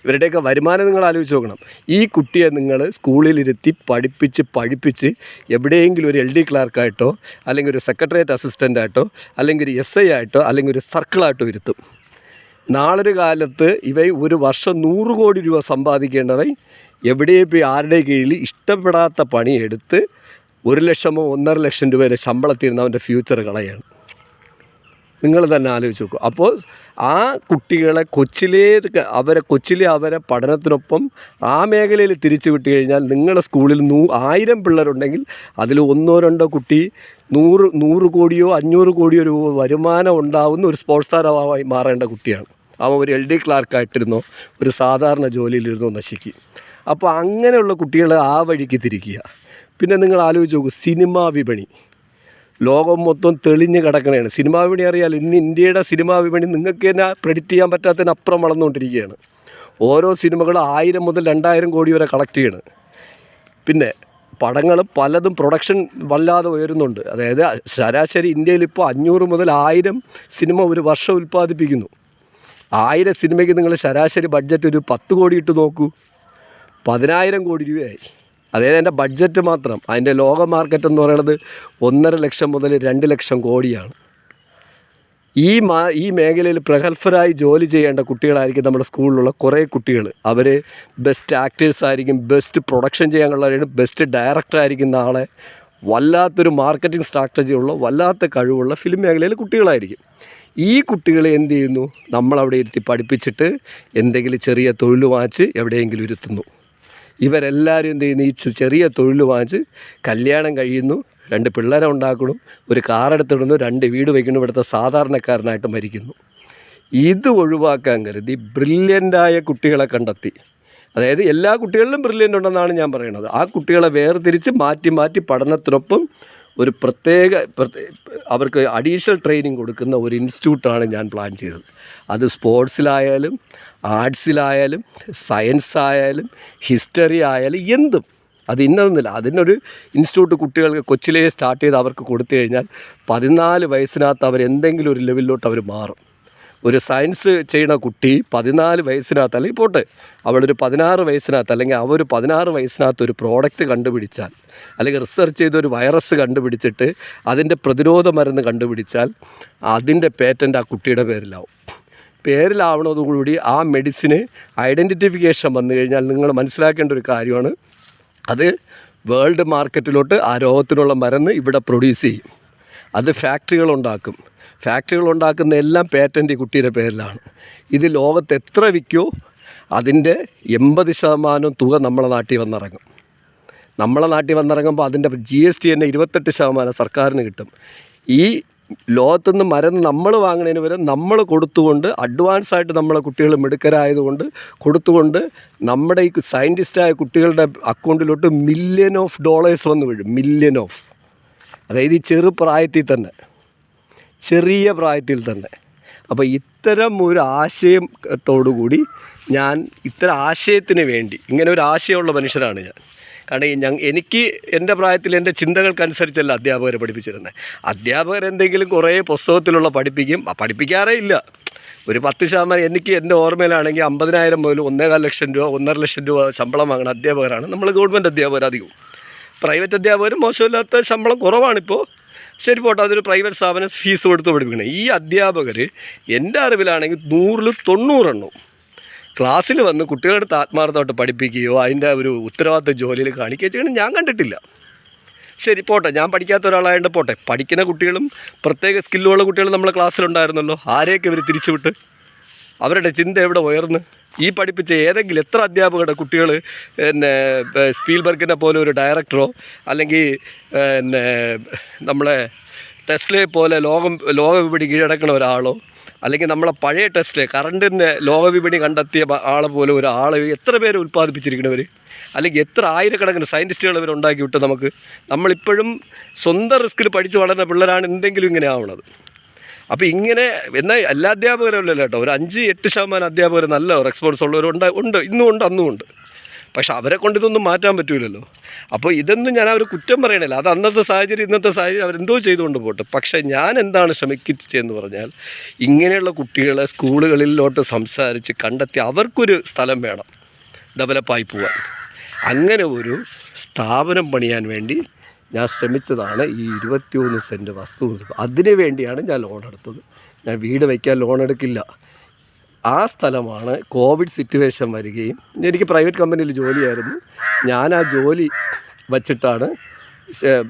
ഇവരുടെയൊക്കെ വരുമാനം നിങ്ങൾ ആലോചിച്ച് നോക്കണം. ഈ കുട്ടിയെ നിങ്ങൾ സ്കൂളിലിരുത്തി പഠിപ്പിച്ച് എവിടെയെങ്കിലും ഒരു LD ക്ലാർക്കായിട്ടോ, അല്ലെങ്കിൽ ഒരു സെക്രട്ടേറിയറ്റ് അസിസ്റ്റൻ്റായിട്ടോ, അല്ലെങ്കിൽ ഒരു SI ആയിട്ടോ, അല്ലെങ്കിൽ ഒരു സർക്കിളായിട്ടോ ഇരുത്തും. നാളൊരു കാലത്ത് ഒരു വർഷം 100 കോടി രൂപ സമ്പാദിക്കേണ്ടവ എവിടെയും പോയി ആരുടെ കീഴിൽ ഇഷ്ടപ്പെടാത്ത പണിയെടുത്ത് 1 ലക്ഷമോ 1.5 ലക്ഷം രൂപ വരെ ശമ്പളത്തിരുന്ന് അവൻ്റെ ഫ്യൂച്ചർ കളയാണ്. നിങ്ങൾ തന്നെ ആലോചിച്ച് നോക്കും. അപ്പോൾ ആ കുട്ടികളെ കൊച്ചിലെ അവരെ പഠനത്തിനൊപ്പം ആ മേഖലയിൽ തിരിച്ചു വിട്ട് കഴിഞ്ഞാൽ നിങ്ങളുടെ സ്കൂളിൽ 1000 പിള്ളേരുണ്ടെങ്കിൽ അതിൽ 1-2 കുട്ടി 100 കോടിയോ 500 കോടിയോ രൂപ വരുമാനം ഉണ്ടാവുന്ന ഒരു സ്പോർട്സ് താരമായി മാറേണ്ട കുട്ടിയാണ്. അവൻ ഒരു LD ക്ലാർക്കായിട്ടിരുന്നോ, ഒരു സാധാരണ ജോലിയിലിരുന്നോ നശിക്കും. അപ്പോൾ അങ്ങനെയുള്ള കുട്ടികളെ ആ വഴിക്ക് തിരിക്കുക. പിന്നെ നിങ്ങൾ ആലോചിച്ച് നോക്കൂ, സിനിമാ വിപണി ലോകം മൊത്തം തെളിഞ്ഞ് കിടക്കണതാണ്. സിനിമാ വിപണി അറിയാമല്ലോ. ഇന്ന് ഇന്ത്യയുടെ സിനിമാ വിപണി നിങ്ങൾക്ക് തന്നെ പ്രെഡിക്റ്റ് ചെയ്യാൻ പറ്റാത്തതിനപ്പുറം വളർന്നുകൊണ്ടിരിക്കുകയാണ്. ഓരോ സിനിമകളും 1000 മുതൽ 2000 കോടി വരെ കളക്ട് ചെയ്യണം. പിന്നെ പടങ്ങൾ പലതും പ്രൊഡക്ഷൻ വല്ലാതെ ഉയരുന്നുണ്ട്. അതായത് ശരാശരി ഇന്ത്യയിൽ ഇപ്പോൾ 500 മുതൽ 1000 സിനിമ ഒരു വർഷം ഉൽപ്പാദിപ്പിക്കുന്നു. 1000 സിനിമയ്ക്ക് നിങ്ങൾ ശരാശരി ബഡ്ജറ്റ് ഒരു 10 കോടി ഇട്ട് നോക്കൂ, 10,000 കോടി രൂപയായി. അതായത് എൻ്റെ ബഡ്ജറ്റ് മാത്രം. അതിൻ്റെ ലോക മാർക്കറ്റ് എന്ന് പറയുന്നത് 1.5 ലക്ഷം മുതൽ 2 ലക്ഷം കോടിയാണ്. ഈ മേഖലയിൽ പ്രഗത്ഭരായി ജോലി ചെയ്യേണ്ട കുട്ടികളായിരിക്കും നമ്മുടെ സ്കൂളിലുള്ള കുറേ കുട്ടികൾ. അവർ ബെസ്റ്റ് ആക്ടേഴ്സ് ആയിരിക്കും, ബെസ്റ്റ് പ്രൊഡക്ഷൻ ചെയ്യാനുള്ളവരാണ്, ബെസ്റ്റ് ഡയറക്ടർ ആയിരിക്കും നാളെ. വല്ലാത്തൊരു മാർക്കറ്റിംഗ് സ്ട്രാറ്റജി ഉള്ള, വല്ലാത്ത കഴിവുള്ള ഫിലിം മേഖലയിൽ കുട്ടികളായിരിക്കും. ഈ കുട്ടികളെ എന്ത് ചെയ്യുന്നു? നമ്മളവിടെ ഇരുത്തി പഠിപ്പിച്ചിട്ട് എന്തെങ്കിലും ചെറിയ തൊഴിൽ വാങ്ങിച്ച് എവിടെയെങ്കിലും ഇരുത്തുന്നു. ഇവരെല്ലാവരും എന്ത് ചെയ്യുന്നു? ഈ ചെറിയ തൊഴിൽ വാങ്ങിച്ച് കല്യാണം കഴിയുന്നു, 2 പിള്ളേരെ ഉണ്ടാക്കണം, ഒരു കാറെടുത്തിടുന്നു, 2 വീട് വയ്ക്കുന്നു, ഇവിടുത്തെ സാധാരണക്കാരനായിട്ട് മരിക്കുന്നു. ഇത് ഒഴിവാക്കാൻ കരുതി ബ്രില്യൻ്റായ കുട്ടികളെ കണ്ടെത്തി. അതായത് എല്ലാ കുട്ടികളിലും ബ്രില്യൻ്റ് ഉണ്ടെന്നാണ് ഞാൻ പറയുന്നത്. ആ കുട്ടികളെ വേർതിരിച്ച് മാറ്റി പഠനത്തിനൊപ്പം ഒരു പ്രത്യേക അവർക്ക് അഡീഷണൽ ട്രെയിനിങ് കൊടുക്കുന്ന ഒരു ഇൻസ്റ്റിറ്റ്യൂട്ടാണ് ഞാൻ പ്ലാൻ ചെയ്തത്. അത് സ്പോർട്സിലായാലും ആർട്സിലായാലും സയൻസ് ആയാലും ഹിസ്റ്ററി ആയാലും എന്തും, അത് ഇന്നതൊന്നുമില്ല. അതിനൊരു ഇൻസ്റ്റിറ്റ്യൂട്ട് കുട്ടികൾക്ക് കൊച്ചിലേ സ്റ്റാർട്ട് ചെയ്ത് അവർക്ക് കൊടുത്തു കഴിഞ്ഞാൽ 14 വയസ്സിനകത്ത് അവരെന്തെങ്കിലും ഒരു ലെവലിലോട്ട് അവർ മാറും. ഒരു സയൻസ് ചെയ്യുന്ന കുട്ടി 14 വയസ്സിനകത്ത്, അല്ലെങ്കിൽ പോട്ടെ അവളൊരു 16 വയസ്സിനകത്ത്, അല്ലെങ്കിൽ അവർ 16 വയസ്സിനകത്ത് ഒരു പ്രോഡക്റ്റ് കണ്ടുപിടിച്ചാൽ, അല്ലെങ്കിൽ റിസർച്ച് ചെയ്തൊരു വൈറസ് കണ്ടുപിടിച്ചിട്ട് അതിൻ്റെ പ്രതിരോധ മരുന്ന് കണ്ടുപിടിച്ചാൽ അതിൻ്റെ പേറ്റൻ്റ് ആ കുട്ടിയുടെ പേരിലാവും. പേരിലാവണതോടുകൂടി ആ മെഡിസിന് ഐഡൻറ്റിഫിക്കേഷൻ വന്നു കഴിഞ്ഞാൽ നിങ്ങൾ മനസ്സിലാക്കേണ്ട ഒരു കാര്യമാണ്, അത് വേൾഡ് മാർക്കറ്റിലോട്ട് ആ രോഗത്തിനുള്ള മരുന്ന് ഇവിടെ പ്രൊഡ്യൂസ് ചെയ്യും. അത് ഫാക്ടറികളുണ്ടാക്കും. ഫാക്ടറികളുണ്ടാക്കുന്ന എല്ലാം പേറ്റൻ്റ് കുട്ടിയുടെ പേരിലാണ്. ഇത് ലോകത്ത് എത്ര വിൽക്കുമോ അതിൻ്റെ 80% തുക നമ്മളെ നാട്ടിൽ വന്നിറങ്ങും. നമ്മളെ നാട്ടിൽ വന്നിറങ്ങുമ്പോൾ അതിൻ്റെ GST തന്നെ 28% സർക്കാരിന് കിട്ടും. ഈ ലോകത്തുനിന്ന് മരുന്ന് നമ്മൾ വാങ്ങുന്നതിന് വരെ നമ്മൾ കൊടുത്തുകൊണ്ട്, അഡ്വാൻസായിട്ട് നമ്മളെ കുട്ടികൾ മിടുക്കരായതുകൊണ്ട് കൊടുത്തുകൊണ്ട്, നമ്മുടെ ഈ സയൻറ്റിസ്റ്റായ കുട്ടികളുടെ അക്കൗണ്ടിലോട്ട് $1 മില്യൺ വന്ന് വീഴും. $1 മില്യൺ. അതായത് ഈ ചെറിയ പ്രായത്തിൽ തന്നെ. അപ്പോൾ ഇത്തരം ഒരു ആശയത്തോടുകൂടി ഞാൻ, ഇത്തരം ആശയത്തിന് വേണ്ടി, ഇങ്ങനെ ഒരു ആശയമുള്ള മനുഷ്യരാണ് ഞാൻ. കാരണം എനിക്ക് എൻ്റെ പ്രായത്തിൽ എൻ്റെ ചിന്തകൾക്കനുസരിച്ചല്ല അധ്യാപകരെ പഠിപ്പിച്ചിരുന്നത്. അധ്യാപകരെന്തെങ്കിലും കുറേ പുസ്തകത്തിലുള്ള പഠിപ്പിക്കാറേ ഇല്ല. ഒരു 10% എനിക്ക് എൻ്റെ ഓർമ്മയിലാണെങ്കിൽ 50,000 മുതൽ 1.25 ലക്ഷം രൂപ 1.5 ലക്ഷം രൂപ ശമ്പളം വാങ്ങുന്ന അധ്യാപകരാണ് നമ്മൾ ഗവൺമെൻറ് അധ്യാപകർ അധികവും. പ്രൈവറ്റ് അധ്യാപകരും മോശമില്ലാത്ത ശമ്പളം കുറവാണിപ്പോൾ. ശരി പോട്ടെ, അതൊരു പ്രൈവറ്റ് സ്ഥാപനം ഫീസ് കൊടുത്ത് പഠിപ്പിക്കണം. ഈ അധ്യാപകർ എൻ്റെ അറിവിലാണെങ്കിൽ 100-ൽ 90 ക്ലാസ്സിൽ വന്ന് കുട്ടികളുടെ അടുത്ത് ആത്മാർത്ഥമായിട്ട് പഠിപ്പിക്കുകയോ അതിൻ്റെ ഒരു ഉത്തരവാദിത്ത ജോലിയിൽ കാണിക്കുകയോ ചെയ്യണം ഞാൻ കണ്ടിട്ടില്ല. ശരി പോട്ടെ, ഞാൻ പഠിക്കാത്ത ഒരാളായതുകൊണ്ട് പോട്ടെ, പഠിക്കുന്ന കുട്ടികളും പ്രത്യേക സ്കില്ലുള്ള കുട്ടികളും നമ്മളെ ക്ലാസ്സിലുണ്ടായിരുന്നല്ലോ. ആരെയൊക്കെ ഇവർ തിരിച്ചുവിട്ട്? അവരുടെ ചിന്ത എവിടെ ഉയർന്ന്? ഈ പഠിപ്പിച്ച ഏതെങ്കിലും എത്ര അധ്യാപകരുടെ കുട്ടികൾ പിന്നെ സ്പീൽബർഗിനെ പോലെ ഒരു ഡയറക്ടറോ, അല്ലെങ്കിൽ പിന്നെ നമ്മളെ ടെസ്ലയെ പോലെ ലോകവിപണി കീഴടക്കുന്ന ഒരാളോ, അല്ലെങ്കിൽ നമ്മളെ പഴയ ടെസ്റ്റിലെ കറണ്ടിൻ്റെ ലോകവിപണി കണ്ടെത്തിയ ആളെ പോലെ ഒരാൾ എത്ര പേര് ഉൽപ്പാദിപ്പിച്ചിരിക്കണവർ, അല്ലെങ്കിൽ എത്ര ആയിരക്കണക്കിന് സയൻറ്റിസ്റ്റുകൾ ഇവർ ഉണ്ടാക്കി വിട്ട് നമ്മളിപ്പോഴും സ്വന്തം റിസ്കിൽ പഠിച്ച് വളർന്ന പിള്ളേരാണ് എന്തെങ്കിലും ഇങ്ങനെ ആവണത്. അപ്പോൾ ഇങ്ങനെ എന്നാൽ എല്ലാ അധ്യാപകരല്ല കേട്ടോ, ഒരു 5-8% അധ്യാപകർ നല്ല റെസ്പോൺസ് ഉള്ളവരുണ്ട്, ഇന്നും ഉണ്ട് അന്നും ഉണ്ട്. പക്ഷെ അവരെ കൊണ്ട് ഇതൊന്നും മാറ്റാൻ പറ്റില്ലല്ലോ. അപ്പോൾ ഇതൊന്നും ഞാൻ അവർ കുറ്റം പറയണില്ല. അത് അന്നത്തെ സാഹചര്യം ഇന്നത്തെ സാഹചര്യം അവരെന്തോ ചെയ്തുകൊണ്ട് പോട്ടെ. പക്ഷേ ഞാൻ എന്താണ് ശ്രമിച്ചതെന്ന് പറഞ്ഞാൽ, ഇങ്ങനെയുള്ള കുട്ടികളെ സ്കൂളുകളിലോട്ട് സംസാരിച്ച് കണ്ടെത്തി അവർക്കൊരു സ്ഥലം വേണം ഡെവലപ്പായി പോകാൻ. അങ്ങനെ ഒരു സ്ഥാപനം പണിയാൻ വേണ്ടി ഞാൻ ശ്രമിച്ചതാണ് ഈ 21 സെൻറ്റ് വസ്തു. അതിനു വേണ്ടിയാണ് ഞാൻ ലോൺ എടുത്തത്. ഞാൻ വീട് വയ്ക്കാൻ ലോൺ എടുക്കില്ല. ആ സ്ഥലമാണ് കോവിഡ് സിറ്റുവേഷൻ വരികയും, എനിക്ക് പ്രൈവറ്റ് കമ്പനിയിൽ ജോലിയായിരുന്നു. ഞാൻ ആ ജോലി വച്ചിട്ടാണ്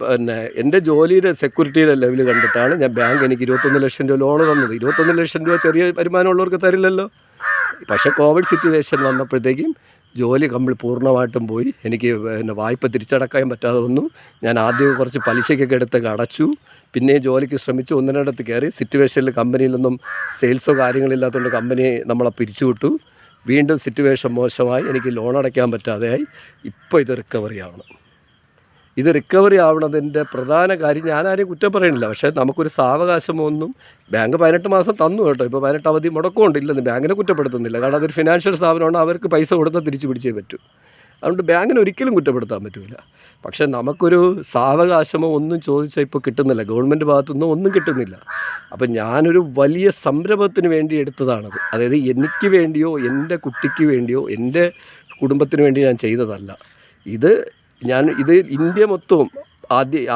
പിന്നെ എൻ്റെ ജോലിയുടെ സെക്യൂരിറ്റിയുടെ ലെവൽ കണ്ടിട്ടാണ് ഞാൻ ബാങ്ക് എനിക്ക് 21 ലക്ഷം രൂപ ലോൺ തന്നത്. 21 ലക്ഷം രൂപ ചെറിയ വരുമാനമുള്ളവർക്ക് തരില്ലല്ലോ. പക്ഷേ കോവിഡ് സിറ്റുവേഷൻ വന്നപ്പോഴത്തേക്കും ജോലി പൂർണ്ണമായിട്ടും പോയി. എനിക്ക് പിന്നെ വായ്പ തിരിച്ചടക്കാൻ പറ്റാതെ വന്നു. ഞാൻ ആദ്യം കുറച്ച് പലിശയ്ക്കൊക്കെ എടുത്തൊക്കെ അടച്ചു. പിന്നെ ജോലിക്ക് ശ്രമിച്ചു, 1-2 കയറി. സിറ്റുവേഷനിൽ കമ്പനിയിലൊന്നും സെയിൽസോ കാര്യങ്ങളില്ലാത്തതുകൊണ്ട് കമ്പനി നമ്മളെ പിരിച്ചുവിട്ടു. വീണ്ടും സിറ്റുവേഷൻ മോശമായി, എനിക്ക് ലോൺ അടയ്ക്കാൻ പറ്റാതെയായി. ഇപ്പോൾ ഇത് റിക്കവറി ആവണം. ഇത് റിക്കവറി ആവണതിൻ്റെ പ്രധാന കാര്യം, ഞാനാരെയും കുറ്റം പറയണില്ല. പക്ഷേ നമുക്കൊരു സാവകാശമൊന്നും ബാങ്ക് 18 മാസം തന്നു കേട്ടോ. ഇപ്പോൾ 18 അവധി മുടക്കമുണ്ട്, ഇല്ലെന്ന് ബാങ്കിനെ കുറ്റപ്പെടുത്തുന്നില്ല. കാരണം അതൊരു ഫിനാൻഷ്യൽ സ്ഥാപനമാണ്, അവർക്ക് പൈസ കൊടുത്താൽ തിരിച്ചു പിടിച്ചേ പറ്റൂ. അതുകൊണ്ട് ബാങ്കിന് ഒരിക്കലും കുറ്റപ്പെടുത്താൻ പറ്റില്ല. പക്ഷേ നമുക്കൊരു സാവകാശമോ ഒന്നും ചോദിച്ചാൽ ഇപ്പോൾ കിട്ടുന്നില്ല, ഗവൺമെൻറ് ഭാഗത്തുനിന്നും ഒന്നും കിട്ടുന്നില്ല. അപ്പം ഞാനൊരു വലിയ സംരംഭത്തിന് വേണ്ടി എടുത്തതാണത്. അതായത് എനിക്ക് വേണ്ടിയോ എൻ്റെ കുട്ടിക്ക് വേണ്ടിയോ എൻ്റെ കുടുംബത്തിന് വേണ്ടി ഞാൻ ചെയ്തതല്ല. ഇത് ഇന്ത്യ മൊത്തവും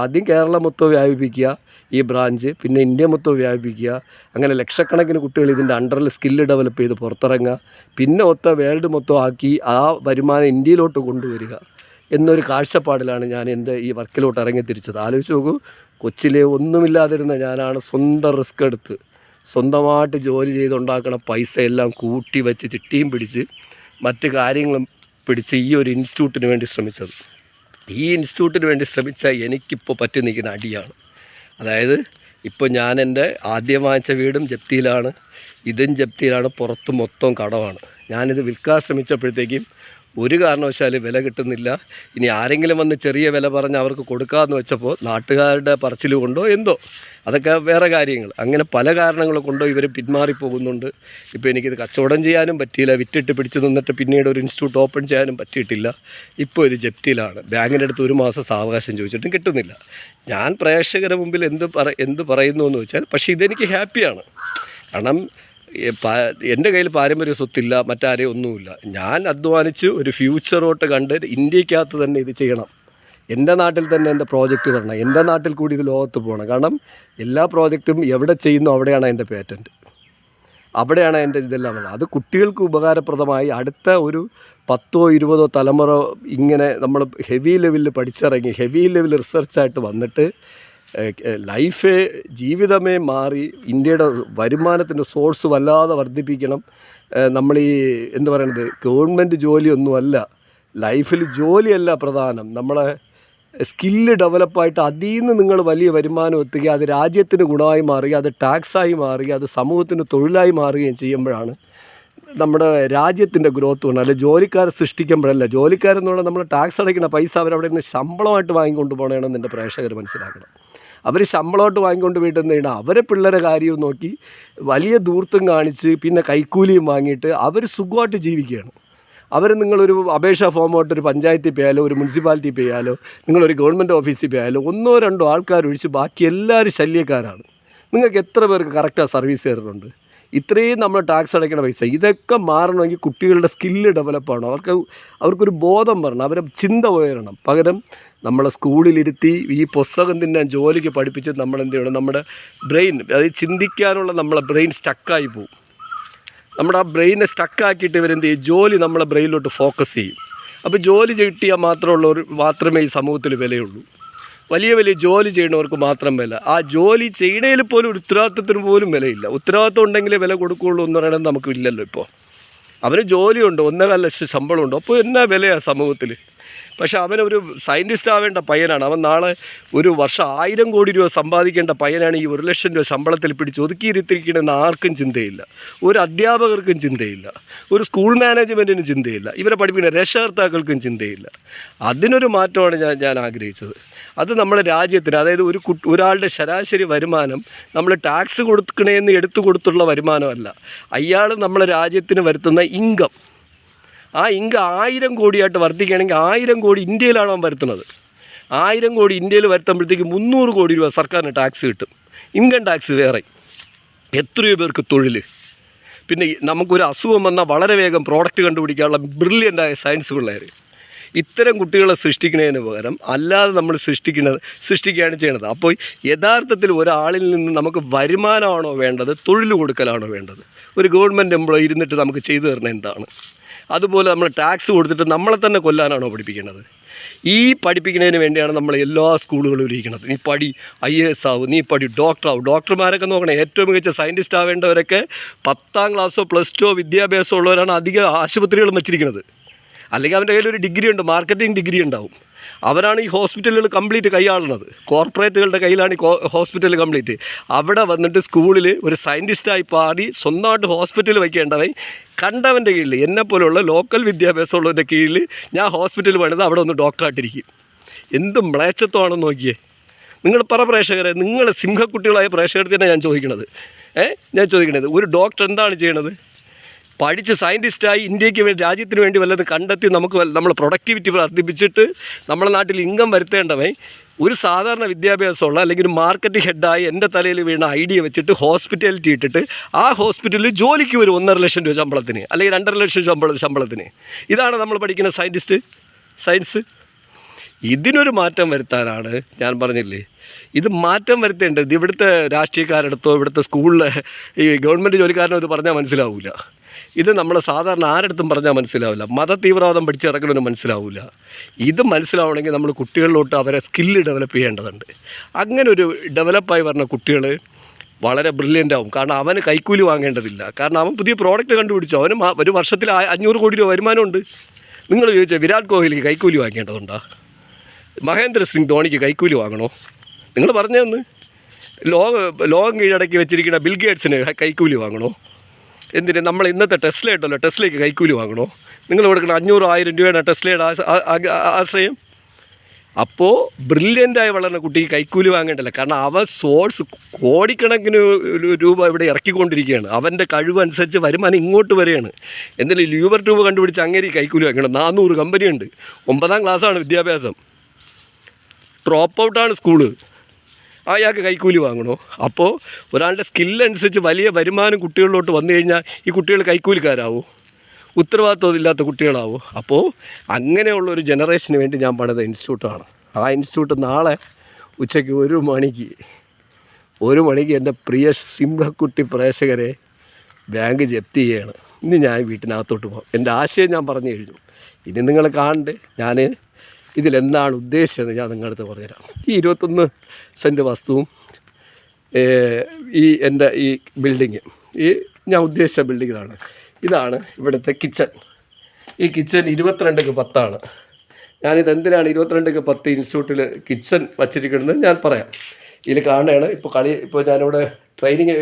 ആദ്യം കേരളം മൊത്തം വ്യാപിപ്പിക്കുക ഈ ബ്രാഞ്ച്, പിന്നെ ഇന്ത്യ മൊത്തം വ്യാപിപ്പിക്കുക. അങ്ങനെ ലക്ഷക്കണക്കിന് കുട്ടികൾ ഇതിൻ്റെ അണ്ടറിൽ സ്കില്ല് ഡെവലപ്പ് ചെയ്ത് പുറത്തിറങ്ങുക, പിന്നെ വേൾഡ് മൊത്തം ആക്കി ആ വരുമാനം ഇന്ത്യയിലോട്ട് കൊണ്ടുവരിക എന്നൊരു കാഴ്ചപ്പാടിലാണ് ഞാൻ എൻ്റെ ഈ വർക്കിലോട്ട് ഇറങ്ങി തിരിച്ചത്. ആലോചിച്ച് നോക്കൂ, കൊച്ചിലെ ഒന്നുമില്ലാതിരുന്ന ഞാനാണ് സ്വന്തം റിസ്ക് എടുത്ത് സ്വന്തമായിട്ട് ജോലി ചെയ്തുണ്ടാക്കണ പൈസ എല്ലാം കൂട്ടി വെച്ച് ചിട്ടിയും പിടിച്ച് മറ്റ് കാര്യങ്ങളും പിടിച്ച് ഈ ഒരു ഇൻസ്റ്റിറ്റ്യൂട്ടിന് വേണ്ടി ശ്രമിച്ചത്. ഈ ഇൻസ്റ്റിറ്റ്യൂട്ടിന് വേണ്ടി ശ്രമിച്ചാൽ എനിക്കിപ്പോൾ പറ്റി നിൽക്കുന്ന അടിയാണ്. അതായത് ഇപ്പോൾ ഞാൻ എൻ്റെ ആദ്യം വാങ്ങിച്ച വീടും ജപ്തിയിലാണ്, ഇതും ജപ്തിയിലാണ്, പുറത്ത് മൊത്തം കടമാണ്. ഞാനിത് വിൽക്കാൻ ശ്രമിച്ചപ്പോഴത്തേക്കും ഒരു കാരണവശാലും വില കിട്ടുന്നില്ല. ഇനി ആരെങ്കിലും വന്ന് ചെറിയ വില പറഞ്ഞ് അവർക്ക് കൊടുക്കാമെന്ന് വെച്ചപ്പോൾ നാട്ടുകാരുടെ പറച്ചിൽ കൊണ്ടോ എന്തോ, അതൊക്കെ വേറെ കാര്യങ്ങൾ, അങ്ങനെ പല കാരണങ്ങൾ കൊണ്ടോ ഇവർ പിന്മാറിപ്പോകുന്നുണ്ട്. ഇപ്പോൾ എനിക്കിത് കച്ചവടം ചെയ്യാനും പറ്റിയില്ല, വിറ്റിട്ട് പിടിച്ച് നിന്നിട്ട് പിന്നീട് ഒരു ഇൻസ്റ്റിറ്റ്യൂട്ട് ഓപ്പൺ ചെയ്യാനും പറ്റിയിട്ടില്ല. ഇപ്പോൾ ഇത് ജപ്തിയിലാണ്. ബാങ്കിൻ്റെ അടുത്ത് 1 മാസം സാവകാശം ചോദിച്ചിട്ടും കിട്ടുന്നില്ല. ഞാൻ പ്രേക്ഷകരുടെ മുമ്പിൽ എന്ത് പറയുന്നു എന്ന് വെച്ചാൽ, പക്ഷേ ഇതെനിക്ക് ഹാപ്പിയാണ്. കാരണം എൻ്റെ കയ്യിൽ പാരമ്പര്യ സ്വത്തില്ല, മറ്റാരെയും ഒന്നുമില്ല. ഞാൻ അധ്വാനിച്ച് ഒരു ഫ്യൂച്ചറോട്ട് കണ്ട് ഇന്ത്യക്കകത്ത് തന്നെ ഇത് ചെയ്യണം. എൻ്റെ നാട്ടിൽ തന്നെ എൻ്റെ പ്രോജക്റ്റ് വരണം, എൻ്റെ നാട്ടിൽ കൂടി ഇത് ലോകത്ത് പോകണം. കാരണം എല്ലാ പ്രോജക്റ്റും എവിടെ ചെയ്യുന്നു അവിടെയാണ് എൻ്റെ പേറ്റൻറ്റ്, അവിടെയാണ് എൻ്റെ ഇതെല്ലാം ഉള്ളത്. അത് കുട്ടികൾക്ക് ഉപകാരപ്രദമായി അടുത്ത ഒരു 10-20 തലമുറ ഇങ്ങനെ നമ്മൾ ഹെവി ലെവലിൽ പഠിച്ചിറങ്ങി ഹെവി ലെവൽ റിസർച്ചായിട്ട് വന്നിട്ട് ജീവിതമേ മാറി ഇന്ത്യയുടെ വരുമാനത്തിൻ്റെ സോഴ്സ് വല്ലാതെ വർദ്ധിപ്പിക്കണം. നമ്മൾ എന്ത് പറയുന്നത്, ഗവൺമെൻറ് ജോലിയൊന്നുമല്ല ലൈഫിൽ, ജോലിയല്ല പ്രധാനം. നമ്മളെ സ്കില്ല് ഡെവലപ്പായിട്ട് അതിൽ നിന്ന് നിങ്ങൾ വലിയ വരുമാനം എത്തുക, അത് രാജ്യത്തിന് ഗുണമായി മാറുക, അത് ടാക്സായി മാറുക, അത് സമൂഹത്തിന് തൊഴിലായി മാറുകയും ചെയ്യുമ്പോഴാണ് നമ്മുടെ രാജ്യത്തിൻ്റെ ഗ്രോത്ത് വേണം. അല്ലെ ജോലിക്കാരെ സൃഷ്ടിക്കുമ്പോഴല്ല. ജോലിക്കാരെന്നുള്ള നമ്മൾ ടാക്സ് അടയ്ക്കുന്ന പൈസ അവരവിടെ നിന്ന് ശമ്പളമായിട്ട് വാങ്ങിക്കൊണ്ട് പോകണമെന്ന് എൻ്റെ പ്രേക്ഷകർ മനസ്സിലാക്കണം. അവർ ശമ്പളമായിട്ട് വാങ്ങിക്കൊണ്ട് വീട്ടിൽ നിന്ന് അവരെ പിള്ളേരെ കാര്യവും നോക്കി വലിയ ദൂർത്തും കാണിച്ച് പിന്നെ കൈക്കൂലിയും വാങ്ങിയിട്ട് അവർ സുഖമായിട്ട് ജീവിക്കുകയാണ്. അവർ നിങ്ങളൊരു അപേക്ഷാ ഫോമായിട്ട് ഒരു പഞ്ചായത്തിൽ പോയാലോ ഒരു മുനിസിപ്പാലിറ്റി പോയാലോ നിങ്ങളൊരു ഗവൺമെൻറ് ഓഫീസിൽ പോയാലോ 1-2 ആൾക്കാരൊഴിച്ച് ബാക്കി എല്ലാവരും ശല്യക്കാരാണ്. നിങ്ങൾക്ക് എത്ര പേർക്ക് കറക്റ്റാக സർവീസ് തരുന്നുണ്ട്? ഇത്രയും നമ്മൾ ടാക്സ് അടയ്ക്കണ പൈസ ഇതൊക്കെ മാറണമെങ്കിൽ കുട്ടികളുടെ സ്കില്ല് ഡെവലപ്പാണ്. അവർക്കൊരു ബോധം വരണം, അവരെ ചിന്ത ഉയരണം. പകരം നമ്മളെ സ്കൂളിലിരുത്തി ഈ പുസ്തകം തിന്നാൻ ജോലിക്ക് പഠിപ്പിച്ച് നമ്മളെന്ത് ചെയ്യണം, നമ്മുടെ ബ്രെയിൻ, അതായത് ചിന്തിക്കാനുള്ള നമ്മളെ ബ്രെയിൻ സ്റ്റക്കായി പോകും. നമ്മുടെ ആ ബ്രെയിനെ സ്റ്റക്കാക്കിയിട്ട് ഇവരെന്ത് ചെയ്യും, ജോലി നമ്മളെ ബ്രെയിനിലോട്ട് ഫോക്കസ് ചെയ്യും. അപ്പോൾ ജോലി കിട്ടിയാൽ മാത്രമേ ഈ സമൂഹത്തിൽ വിലയുള്ളൂ. വലിയ വലിയ ജോലി ചെയ്യുന്നവർക്ക് മാത്രം വില. ആ ജോലി ചെയ്യണതിൽ പോലും ഒരു ഉത്തരവാദിത്വത്തിന് പോലും വിലയില്ല. ഉത്തരവാദിത്വം ഉണ്ടെങ്കിലേ വില കൊടുക്കുകയുള്ളൂ എന്ന് പറയുന്നത് നമുക്കില്ലല്ലോ. ഇപ്പോൾ അവന് ജോലിയുണ്ട്, 1.25 ലക്ഷം ശമ്പളമുണ്ട്, അപ്പോൾ എന്നാ വിലയാണ് സമൂഹത്തിൽ. പക്ഷെ അവനൊരു സയൻറ്റിസ്റ്റ് ആവേണ്ട പയ്യനാണ്. അവൻ നാളെ ഒരു വർഷം 1000 കോടി രൂപ സമ്പാദിക്കേണ്ട പയ്യനാണ്. ഈ 1 ലക്ഷം രൂപ ശമ്പളത്തിൽ പിടിച്ച് ഒതുക്കിയിരുത്തിക്കണമെന്ന് ആർക്കും ചിന്തയില്ല. ഒരു അധ്യാപകർക്കും ചിന്തയില്ല, ഒരു സ്കൂൾ മാനേജ്മെൻറ്റിനും ചിന്തയില്ല, ഇവരെ പഠിപ്പിക്കുന്ന രക്ഷകർത്താക്കൾക്കും ചിന്തയില്ല. അതിനൊരു മാറ്റമാണ് ഞാൻ ആഗ്രഹിച്ചത്. അത് നമ്മുടെ രാജ്യത്തിന്, അതായത് ഒരാളുടെ ശരാശരി വരുമാനം നമ്മൾ ടാക്സ് കൊടുക്കണേന്ന് എടുത്തു കൊടുത്തുള്ള വരുമാനമല്ല, അയാൾ നമ്മളെ രാജ്യത്തിന് വരുത്തുന്ന ഇൻകം, ആ ഇൻകം 1000 കോടിയായിട്ട് വർദ്ധിക്കുകയാണെങ്കിൽ 1000 കോടി ഇന്ത്യയിലാണ് അവൻ വരുത്തുന്നത്. 1000 കോടി ഇന്ത്യയിൽ വരുത്തുമ്പോഴത്തേക്ക് 300 കോടി രൂപ സർക്കാരിന് ടാക്സ് കിട്ടും. ഇൻകം ടാക്സ് വേറെ. എത്രയോ പേർക്ക് തൊഴിൽ. പിന്നെ നമുക്കൊരു അസുഖം വന്നാൽ വളരെ വേഗം പ്രോഡക്റ്റ് കണ്ടുപിടിക്കാനുള്ള ബ്രില്യൻ്റായ സയൻസ് പിള്ളേർ. ഇത്തരം കുട്ടികളെ സൃഷ്ടിക്കുന്നതിന് പകരം അല്ലാതെ നമ്മൾ സൃഷ്ടിക്കുകയാണ് ചെയ്യണത്. അപ്പോൾ യഥാർത്ഥത്തിൽ ഒരാളിൽ നിന്ന് നമുക്ക് വരുമാനമാണോ വേണ്ടത്, തൊഴിൽ കൊടുക്കലാണോ വേണ്ടത്? ഒരു ഗവൺമെൻറ് എംപ്ലോയി ഇരുന്നിട്ട് നമുക്ക് ചെയ്തു തരണം എന്താണ്? അതുപോലെ നമ്മൾ ടാക്സ് കൊടുത്തിട്ട് നമ്മളെ തന്നെ കൊല്ലാനാണോ പഠിപ്പിക്കുന്നത്? ഈ പഠിപ്പിക്കുന്നതിന് വേണ്ടിയാണ് നമ്മൾ എല്ലാ സ്കൂളുകളും ഇരിക്കുന്നത്. നീ പഠി IAS ആവും, നീ പഠി ഡോക്ടറാവും. ഡോക്ടർമാരൊക്കെ നോക്കണം, ഏറ്റവും മികച്ച സയൻറ്റിസ്റ്റ് ആവേണ്ടവരൊക്കെ 10ാം ക്ലാസ്സോ +2 വിദ്യാഭ്യാസം ഉള്ളവരാണ് അധിക ആശുപത്രികളും വെച്ചിരിക്കുന്നത്. അല്ലെങ്കിൽ അവൻ്റെ കയ്യിൽ ഒരു ഡിഗ്രി ഉണ്ട്, മാർക്കറ്റിംഗ് ഡിഗ്രി ഉണ്ടാവും. അവരാണ് ഈ ഹോസ്പിറ്റലുകൾ കംപ്ലീറ്റ് കൈയാളുന്നത്. കോർപ്പറേറ്റുകളുടെ കയ്യിലാണ് ഈ ഹോസ്പിറ്റൽ കംപ്ലീറ്റ്. അവിടെ വന്നിട്ട് സ്കൂളിൽ ഒരു സയൻറ്റിസ്റ്റായി പാടി സ്വന്തമായിട്ട് ഹോസ്പിറ്റൽ വയ്ക്കേണ്ടവൻ കണ്ടവൻ്റെ കീഴിൽ, എന്നെപ്പോലുള്ള ലോക്കൽ വിദ്യാഭ്യാസമുള്ളവൻ്റെ കീഴിൽ ഞാൻ ഹോസ്പിറ്റൽ പണിത് അവിടെ ഒന്ന് ഡോക്ടറായിട്ടിരിക്കും. എന്ത് മ്ലേച്ഛത്വമാണെന്ന് നോക്കിയേ. നിങ്ങൾ പ്രേക്ഷകരെ, നിങ്ങൾ സിംഹക്കുട്ടികളായ പ്രേക്ഷകർക്ക് തന്നെ ഞാൻ ചോദിക്കണത്, ഒരു ഡോക്ടർ എന്താണ് ചെയ്യണത്? പഠിച്ച് സയൻറ്റിസ്റ്റായി ഇന്ത്യക്ക് വേണ്ടി രാജ്യത്തിന് വേണ്ടി വല്ലതും കണ്ടെത്തി നമുക്ക് നമ്മൾ പ്രൊഡക്ടിവിറ്റി വർദ്ധിപ്പിച്ചിട്ട് നമ്മുടെ നാട്ടിൽ ഇൻകം വരുത്തേണ്ടവൻ ഒരു സാധാരണ വിദ്യാഭ്യാസമുള്ള അല്ലെങ്കിൽ ഒരു മാർക്കറ്റ് ഹെഡായി എൻ്റെ തലയിൽ വീണ ഐഡിയ വെച്ചിട്ട് ഹോസ്പിറ്റാലിറ്റി ഇട്ടിട്ട് ആ ഹോസ്പിറ്റലിൽ ജോലിക്ക് ഒരു 1.5 ലക്ഷം രൂപ ശമ്പളത്തിന് അല്ലെങ്കിൽ 2.5 ലക്ഷം ശമ്പളത്തിന്. ഇതാണ് നമ്മൾ പഠിക്കുന്ന സയൻസ്. ഇതിനൊരു മാറ്റം വരുത്താനാണ് ഞാൻ പറഞ്ഞില്ലേ, ഇത് മാറ്റം വരുത്തേണ്ടത്. ഇവിടുത്തെ രാഷ്ട്രീയക്കാരെടുത്തോ ഇവിടുത്തെ സ്കൂളിലെ ഈ ഗവൺമെൻറ് ജോലിക്കാരനോ ഇത് പറഞ്ഞാൽ മനസ്സിലാവില്ല. ഇത് നമ്മൾ സാധാരണ ആരെടുത്തും പറഞ്ഞാൽ മനസ്സിലാവില്ല. മത തീവ്രവാദം പഠിച്ചിറക്കണമെന്ന് മനസ്സിലാവില്ല. ഇത് മനസ്സിലാവണമെങ്കിൽ നമ്മൾ കുട്ടികളിലോട്ട് അവരെ സ്കില്ല് ഡെവലപ്പ് ചെയ്യേണ്ടതുണ്ട്. അങ്ങനെ ഒരു ഡെവലപ്പായി വരുന്ന കുട്ടികൾ വളരെ ബ്രില്യൻ്റ് ആവും. കാരണം അവന് കൈക്കൂലി വാങ്ങേണ്ടതില്ല. കാരണം അവൻ പുതിയ പ്രോഡക്റ്റ് കണ്ടുപിടിച്ചു. അവന് ഒരു വർഷത്തിൽ 500 കോടി രൂപ വരുമാനമുണ്ട്. നിങ്ങൾ ചോദിച്ചാൽ വിരാട് കോഹ്ലിക്ക് കൈക്കൂലി വാങ്ങേണ്ടതുണ്ടോ? മഹേന്ദ്ര സിംഗ് ധോണിക്ക് കൈക്കൂലി വാങ്ങണോ? നിങ്ങൾ പറഞ്ഞതെന്ന് ലോകം കീഴടക്കി വെച്ചിരിക്കുന്ന ബിൽ ഗേറ്റ്സിന് കൈക്കൂലി വാങ്ങണോ? എന്തിന്? നമ്മൾ ഇന്നത്തെ ടെസ്ല ഉണ്ടല്ലോ, ടെസ്ലയ്ക്ക് കൈക്കൂലി വാങ്ങണോ? നിങ്ങൾ കൊടുക്കണം 500-1000 രൂപയുടെ ടെസ്ലയുടെ ആശ്രയം. അപ്പോൾ ബ്രില്യൻ്റായി വളർന്ന കുട്ടിക്ക് കൈക്കൂലി വാങ്ങേണ്ടല്ല. കാരണം അവൻ കോടിക്കണക്കിന് രൂപ ഇവിടെ ഇറക്കിക്കൊണ്ടിരിക്കുകയാണ്. അവൻ്റെ കഴിവനുസരിച്ച് വരുമാനം ഇങ്ങോട്ട് വരികയാണ്. എന്തെങ്കിലും ലിവർ ട്യൂബ് കണ്ടുപിടിച്ച് അങ്ങനെ കൈക്കൂലി വാങ്ങണം. 400 കമ്പനിയുണ്ട്. 9ാം ക്ലാസ്സാണ് വിദ്യാഭ്യാസം, ഡ്രോപ്പ് ഔട്ടാണ് സ്കൂള്. അയാൾക്ക് കൈക്കൂലി വാങ്ങണോ? അപ്പോൾ ഒരാളുടെ സ്കില്ലനുസരിച്ച് വലിയ വരുമാനം കുട്ടികളിലോട്ട് വന്നു കഴിഞ്ഞാൽ ഈ കുട്ടികൾ കൈക്കൂലിക്കാരാവോ? ഉത്തരവാദിത്വം ഇല്ലാത്ത കുട്ടികളാവോ? അപ്പോൾ അങ്ങനെയുള്ളൊരു ജനറേഷന് വേണ്ടി ഞാൻ പണിത ഇൻസ്റ്റിറ്റ്യൂട്ടാണ്. ആ ഇൻസ്റ്റിറ്റ്യൂട്ട് നാളെ ഉച്ചയ്ക്ക് 1 മണിക്ക് എൻ്റെ പ്രിയ സിംഹക്കുട്ടി പ്രേക്ഷകരെ ബാങ്ക് ജപ്തി ചെയ്യണം. ഇനി ഞാൻ വീട്ടിനകത്തോട്ട് പോകാം. എൻ്റെ ആശയം ഞാൻ പറഞ്ഞു കഴിഞ്ഞു. ഇനി നിങ്ങൾ കാണണ്ടേ ഞാൻ ഇതിലെന്താണ് ഉദ്ദേശിച്ചത് ഞാൻ നിങ്ങളുടെ അടുത്ത് പറഞ്ഞുതരാം. ഈ 21 സെൻറ്റ് വസ്തുവും എൻ്റെ ഈ ബിൽഡിങ്, ഈ ഞാൻ ഉദ്ദേശിച്ച ബിൽഡിംഗ് ഇതാണ് ഇവിടുത്തെ കിച്ചൺ. ഈ കിച്ചൺ 22x10. ഞാനിതെന്തിനാണ് 22x10 ഇൻസ്റ്റിറ്റ്യൂട്ടിൽ കിച്ചൺ വച്ചിരിക്കുന്നത് ഞാൻ പറയാം. ഇതിൽ കാണുകയാണ് ഇപ്പോൾ ഞാനിവിടെ ട്രെയിനിങ്